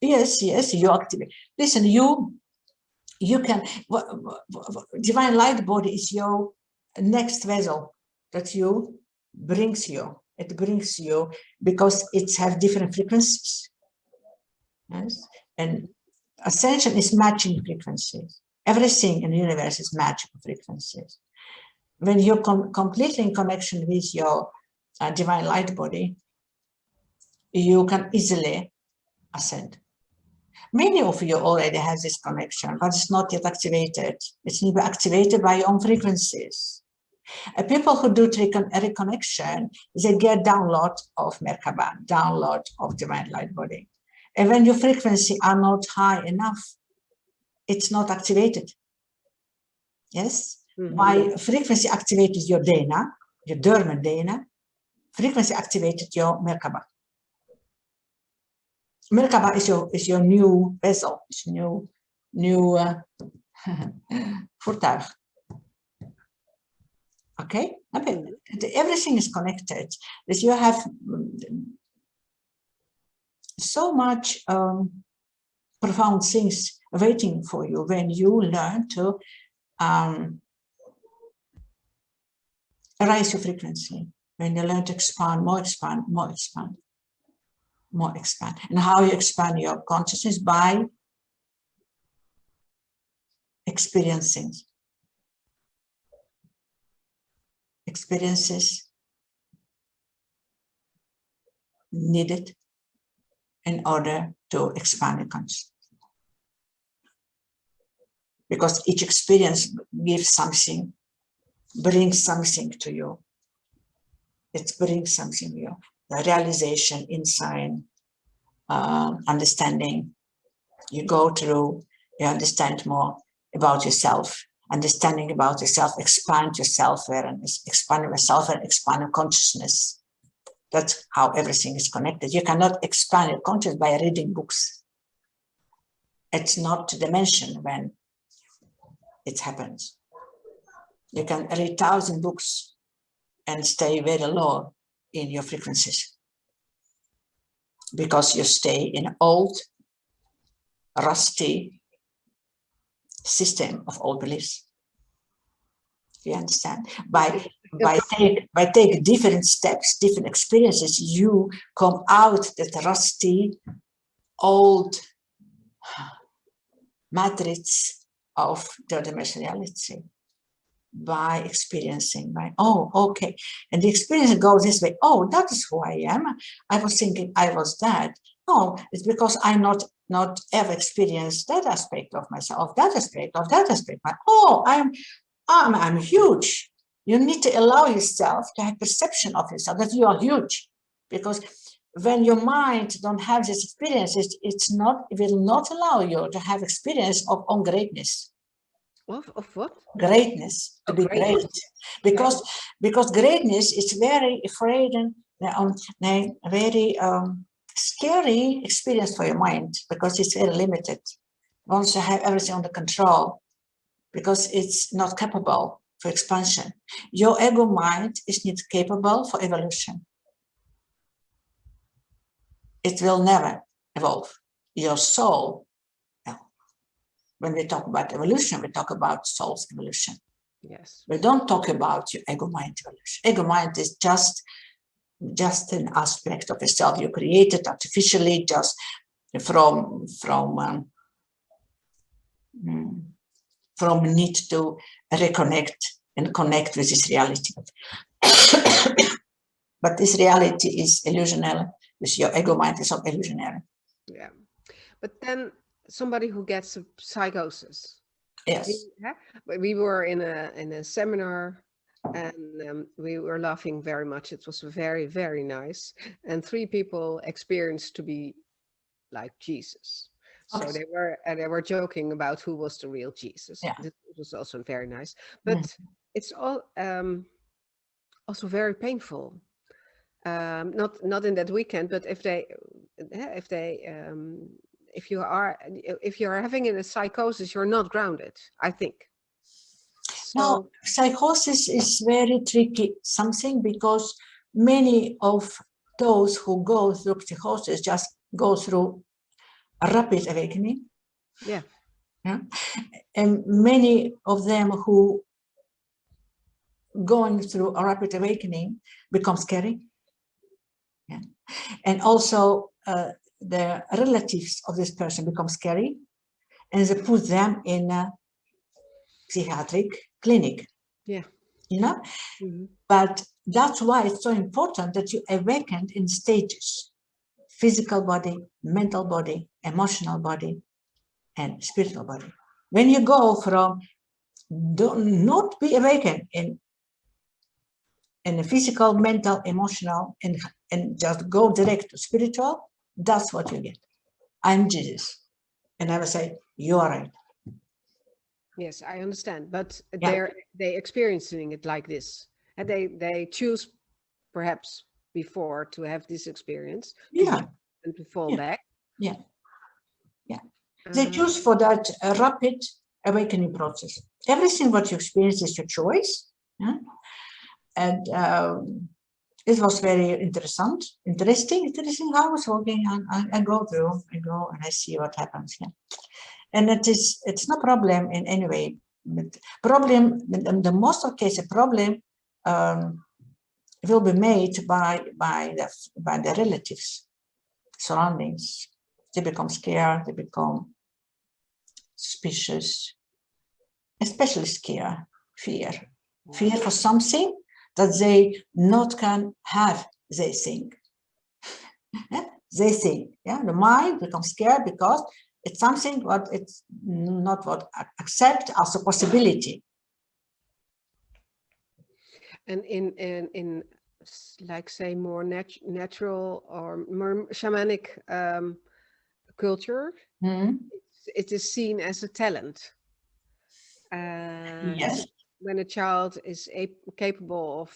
Yes, you activate. Listen, you can, divine light body is your next vessel that you brings you. It brings you because it has different frequencies. Yes, and ascension is matching frequencies. Everything in the universe is matching frequencies. When you're completely in connection with your divine light body, you can easily ascend. Many of you already have this connection, but it's not yet activated. It's need to be activated by your own frequencies. People who do reconnection, they get download of Merkaba, download of divine light body. And when your frequency are not high enough, it's not activated. Yes? Mm-hmm. By frequency activated your Dana, your dormant Dana, frequency activated your Merkaba. Merkaba is your new vessel, is new voertuig. Okay? Everything is connected. That you have so much profound things waiting for you when you learn to raise your frequency, when you learn to expand, more expand, more expand, more expand. And how you expand your consciousness? By experiencing. Experiences needed in order to expand your consciousness. Because each experience gives something, brings something to you. It brings something to you. The realization, insight, understanding. You go through, you understand more about yourself. Understanding about yourself, expand your self-awareness, expand yourself and expand your consciousness. That's how everything is connected. You cannot expand your consciousness by reading books. It's not the dimension when it happens. You can read 1,000 books and stay very low in your frequencies because you stay in old, rusty system of old beliefs. You understand? By take different steps, different experiences, you come out that rusty, old matrix of third dimensionality by experiencing, oh, okay. And the experience goes this way. Oh, that is who I am. I was thinking I was that. Oh, it's because I not ever experienced that aspect of myself, that aspect. Oh, I'm huge. You need to allow yourself to have perception of yourself that you are huge, because when your mind don't have this experience, it will not allow you to have experience of own greatness. Of what? Greatness, to be great. Because greatness is very afraid and very scary experience for your mind, because it's very limited. Once you have everything under control, because it's not capable for expansion. Your ego mind is not capable for evolution. It will never evolve. Your soul, when we talk about evolution, we talk about soul's evolution. Yes. We don't talk about your ego mind evolution. Ego mind is just an aspect of yourself you created artificially, just from need to reconnect and connect with this reality. But this reality is illusionary. Your ego mind is illusionary. Yeah. But then somebody who gets a psychosis. Yes. We were in a seminar and we were laughing very much. It was very, very nice. And 3 people experienced to be like Jesus. So they were joking about who was the real Jesus. Yeah. It was also very nice. But it's all also very painful. Not in that weekend, but if you are having a psychosis, you're not grounded, I think. So, now, psychosis is very tricky something, because many of those who go through psychosis just go through a rapid awakening. Yeah. And many of them who going through a rapid awakening become scary. Yeah. And also the relatives of this person become scary, and they put them in a psychiatric clinic. Yeah. You know? But that's why it's so important that you awaken in stages: physical body, mental body, emotional body, and spiritual body. When you go from not be awakened in the physical, mental, emotional, and just go direct to spiritual, that's what you get. I'm Jesus. And I will say, you are right. Yes, I understand. But they experiencing it like this. And they choose perhaps before to have this experience. And to fall back. Yeah. Yeah. They choose for that rapid awakening process. Everything what you experience is your choice. Yeah? And it was very interesting how I was walking. I go and I see what happens. Yeah. And it's no problem in any way. But problem, in the most of cases, problem will be made by the relatives, surroundings. They become scared, they become suspicious, especially scared, fear for something that they not can have, they think. they think. Yeah, the mind becomes scared because it's something what it's not what accept as a possibility. And in like say more natural or more shamanic culture, it is seen as a talent. Yes. When a child is capable of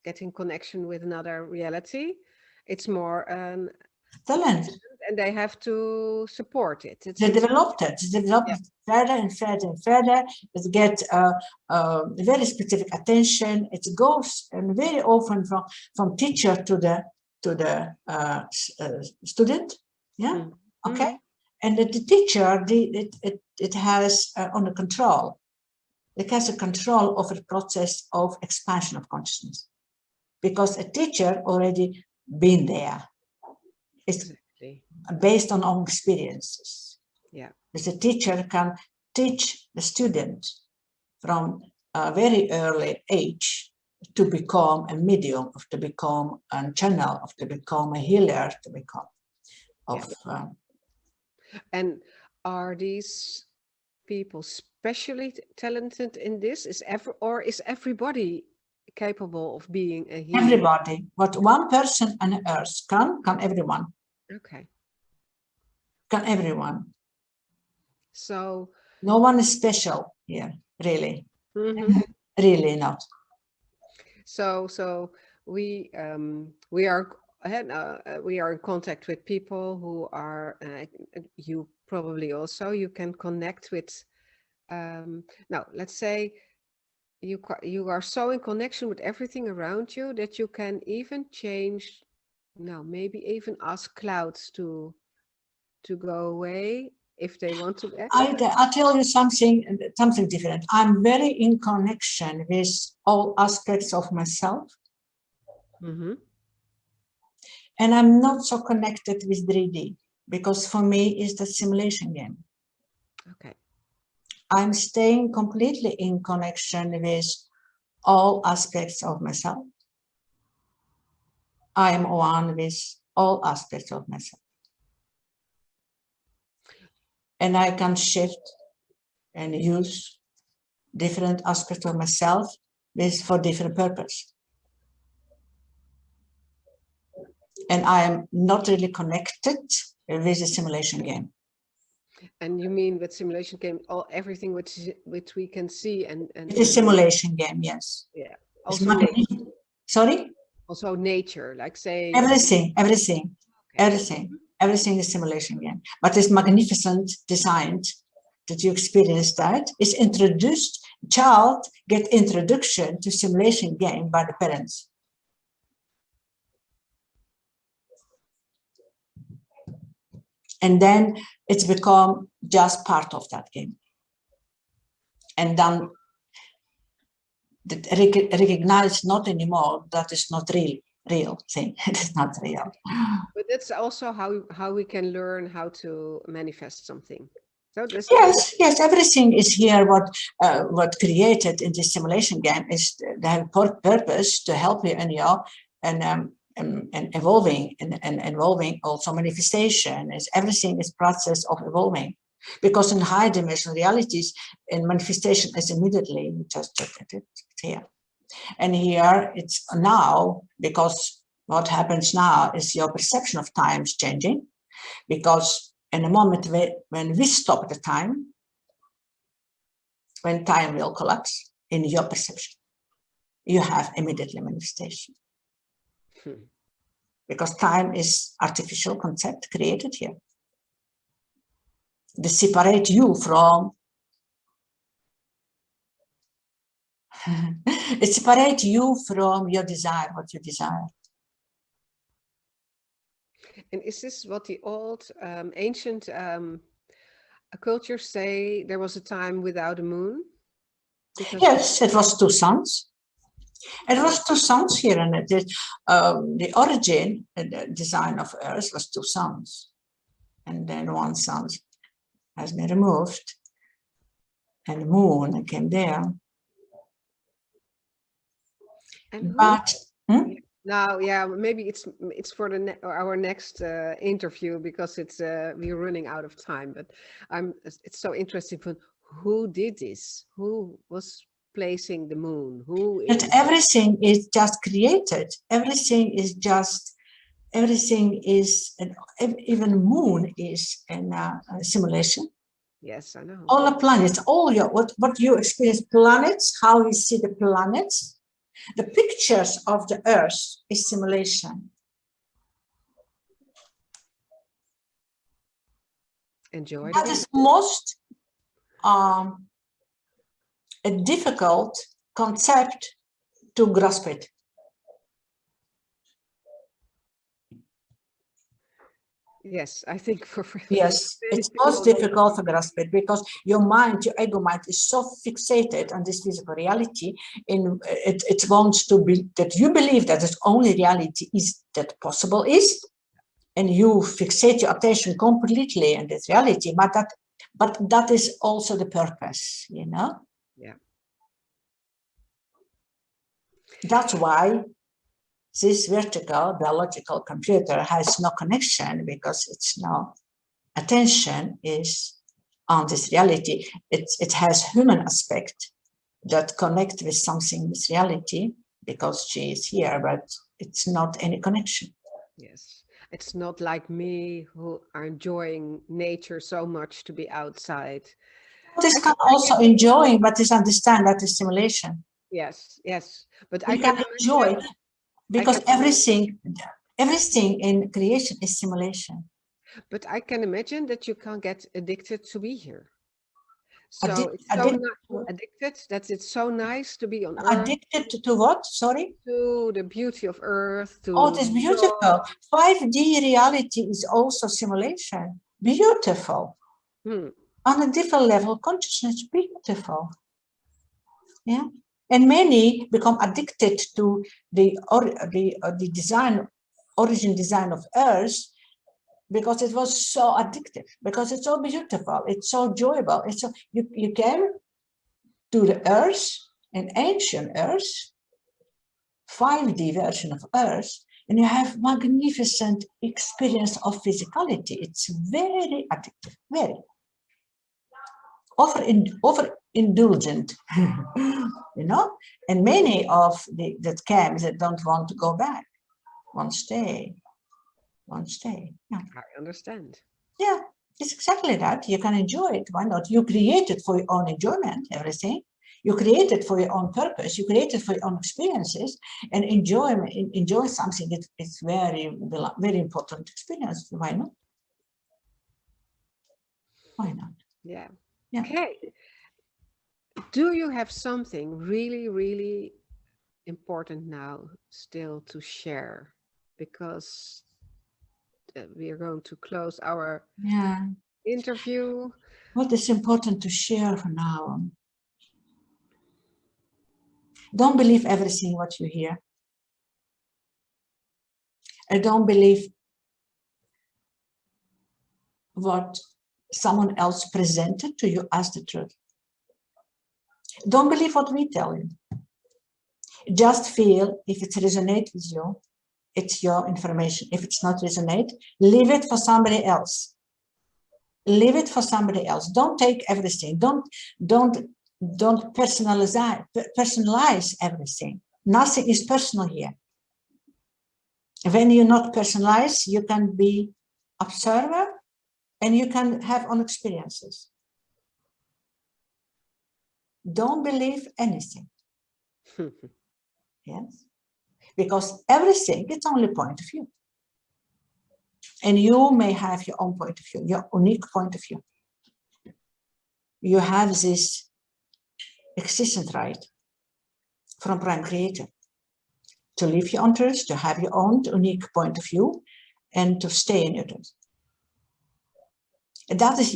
getting connection with another reality, it's more talent. And they have to support it. They developed it. They developed it further and further and further. It gets very specific attention. It goes and very often from teacher to the student. Yeah. Okay. And the teacher, it has under control. It has a control over the process of expansion of consciousness, because a teacher already been there. It's based on own experiences. Yeah. Because a teacher can teach the student from a very early age to become a medium, to become a channel, to become a healer, to become and are these people specially talented in this? Is everybody capable of being a healer? Everybody. What one person on earth can everyone. Okay. Can everyone. So no one is special here, really. Really not. So we are in contact with people who are you probably also, you can connect with now let's say you are so in connection with everything around you that you can even change, maybe even ask clouds to go away if they want to. I'll tell you something different. I'm very in connection with all aspects of myself. And I'm not so connected with 3D, because for me it's the simulation game. Okay. I'm staying completely in connection with all aspects of myself. I am one with all aspects of myself. And I can shift and use different aspects of myself for different purpose. And I am not really connected with the simulation game. And you mean with simulation game, everything which we can see and it is simulation game, yes. Yeah. Also nature. Sorry? Also nature, like say everything is simulation game. But it's magnificent designed that you experience that. It's introduced, child get introduction to simulation game by the parents. And then it's become just part of that game. And then recognize not anymore that is not real thing. It is not real. But that's also how we can learn how to manifest something. So yes, everything is here. What created in this simulation game is the purpose to help you and evolving and involving also manifestation. Everything is process of evolving, because in high dimensional realities, in manifestation is immediately just it here, and here it's now, because what happens now is your perception of time is changing, because in a moment when we stop the time, when time will collapse in your perception, you have immediately manifestation. Because time is artificial concept created here. They separate you from, it separates you from your desire, what you desire. And is this what the old ancient cultures say? There was a time without a moon? Yes, it was 2 suns. It was 2 suns here, and the origin and the design of Earth was 2 suns, and then 1 sun has been removed, and the moon came there. And but Now, yeah, maybe it's for our next interview, because we're running out of time. But it's so interesting. Who did this? Who was placing the moon? Who But is? everything is just created. Everything is just. Everything is, even moon is a simulation. Yes, I know. All the planets, all your what you experience, planets, how you see the planets, the pictures of the Earth is simulation. Enjoy. That is most a difficult concept to grasp it. Yes, I think for yes, it's most difficult to grasp it, because your mind, your ego mind, is so fixated on this physical reality. It wants to be that you believe that its only reality is that possible is, and you fixate your attention completely on this reality. But that is also the purpose, you know. Yeah. That's why this vertical biological computer has no connection, because it's no attention is on this reality. It has human aspect that connect with something with reality, because she is here, but it's not any connection. Yes, it's not like me, who are enjoying nature so much to be outside. This can also enjoying, but is understand that is simulation. Yes, yes, but you I can enjoy, because everything in creation is simulation. But I can imagine that you can get addicted to be here. So it's so addicted that it's so nice to be on Earth. Addicted to what? Sorry? To the beauty of Earth. Oh, it is beautiful. 5D reality is also simulation. Beautiful. On a different level, consciousness, beautiful. Yeah. And many become addicted to the origin design of Earth, because it was so addictive, because it's so beautiful, it's so enjoyable. It's so you came to the Earth, an ancient Earth, 5D version of Earth, and you have magnificent experience of physicality. It's very addictive, very over indulgent, you know. And many of that came that don't want to go back, want to stay. Yeah. I understand. Yeah, it's exactly that. You can enjoy it. Why not? You create it for your own enjoyment, everything. You create it for your own purpose. You create it for your own experiences, and enjoy something. It's very, very important experience. Why not? Why not? Yeah. Okay. Do you have something really, really important now still to share? Because we are going to close our interview. What is important to share for now? Don't believe everything what you hear. And don't believe what someone else presented to you as the truth. Don't believe what we tell you. Just feel if it resonates with you, it's your information. If it's not resonate, leave it for somebody else. Leave it for somebody else. Don't take everything. Don't personalize everything. Nothing is personal here. When you're not personalized, you can be observer and you can have own experiences. Don't believe anything. Yes, because everything is only point of view. And you may have your own point of view, your unique point of view. You have this existence right from Prime Creator to live your own truth, to have your own unique point of view, and to stay in your truth. And that is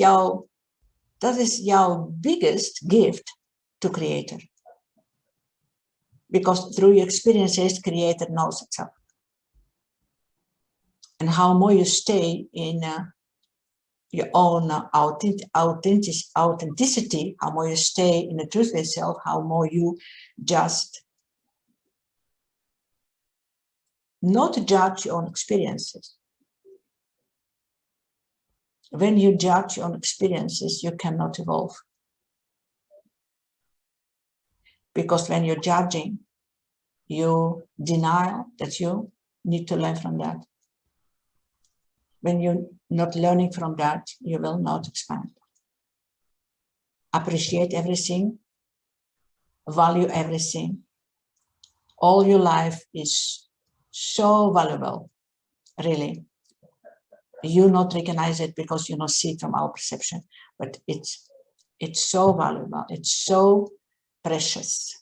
your biggest gift to Creator. Because through your experiences, Creator knows itself. And how more you stay in your own authenticity, how more you stay in the truth of yourself, how more you just not judge your own experiences. When you judge your own experiences, you cannot evolve. Because when you're judging, you deny that you need to learn from that. When you're not learning from that, you will not expand. Appreciate everything, value everything. All your life is so valuable, really. You not recognize it because you don't see it from our perception, but it's so valuable, it's so precious.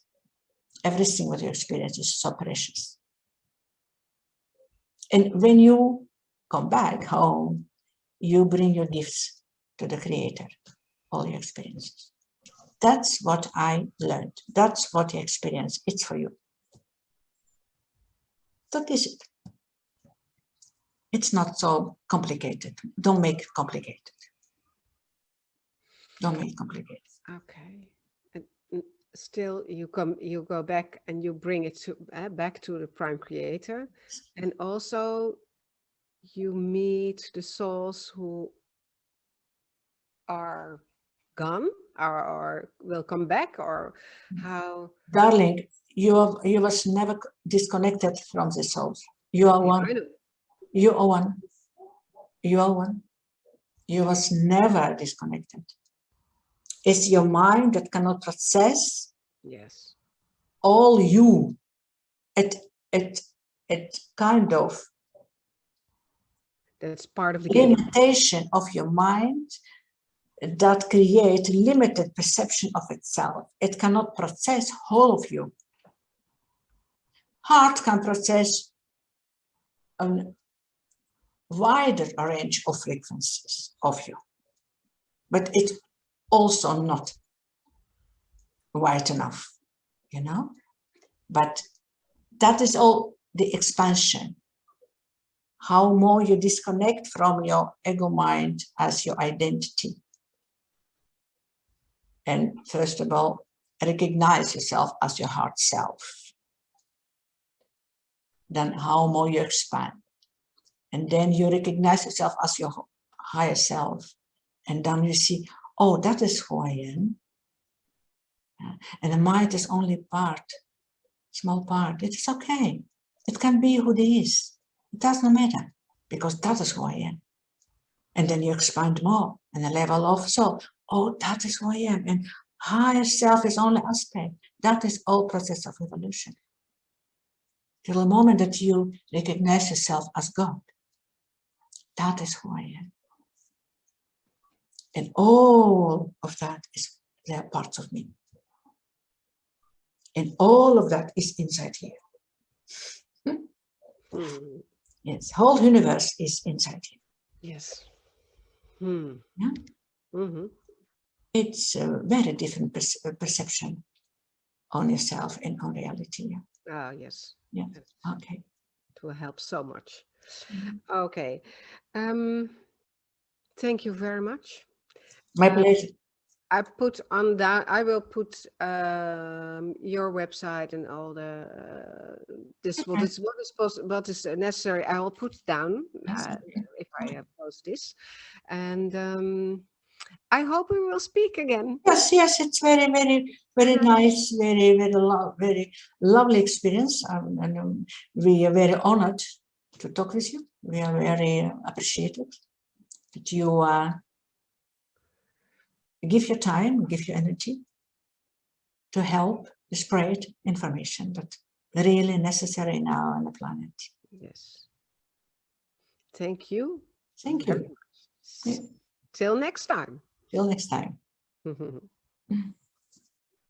Everything what you experience is so precious. And when you come back home, you bring your gifts to the Creator, all your experiences. That's what I learned. That's what you experience. It's for you. That is it. It's not so complicated. Don't make it complicated. Don't make it complicated. Okay. And still, you go back and you bring it to back to the Prime Creator, and also you meet the souls who are gone or will come back, or how? Darling, you was never disconnected from the souls. You are one. You are one. You are one. You was never disconnected. It's your mind that cannot process. Yes. All you. It kind of. That's part of the game. Limitation of your mind that create limited perception of itself. It cannot process whole of you. Heart can process a wider range of frequencies of you, but it's also not wide enough, you know. But that is all the expansion. How more you disconnect from your ego mind as your identity. And first of all, recognize yourself as your heart self. Then how more you expand. And then you recognize yourself as your higher self. And then you see, oh, that is who I am. And the mind is only part, small part. It is okay. It can be who it is. It doesn't matter, because that is who I am. And then you expand more and the level of soul. Oh, that is who I am. And higher self is only aspect. That is all process of evolution. Till the moment that you recognize yourself as God, that is who I am. And all of that is, they are parts of me. And all of that is inside here. Yes, whole universe is inside here. Yes. Yeah? It's a very different perception on yourself and on reality. Ah, yes. Yeah. Okay. It will help so much. Okay. Thank you very much. My pleasure. I will put your website and all the what is necessary. I will put down if I post this, and I hope we will speak again. Yes, it's very, very, very nice, very, very lovely experience, and we are very honored to talk with you. We are very appreciated that you give your time, give your energy to help spread information that really necessary now on the planet. Yes. Thank you. Thank you. Till next time. Till next time.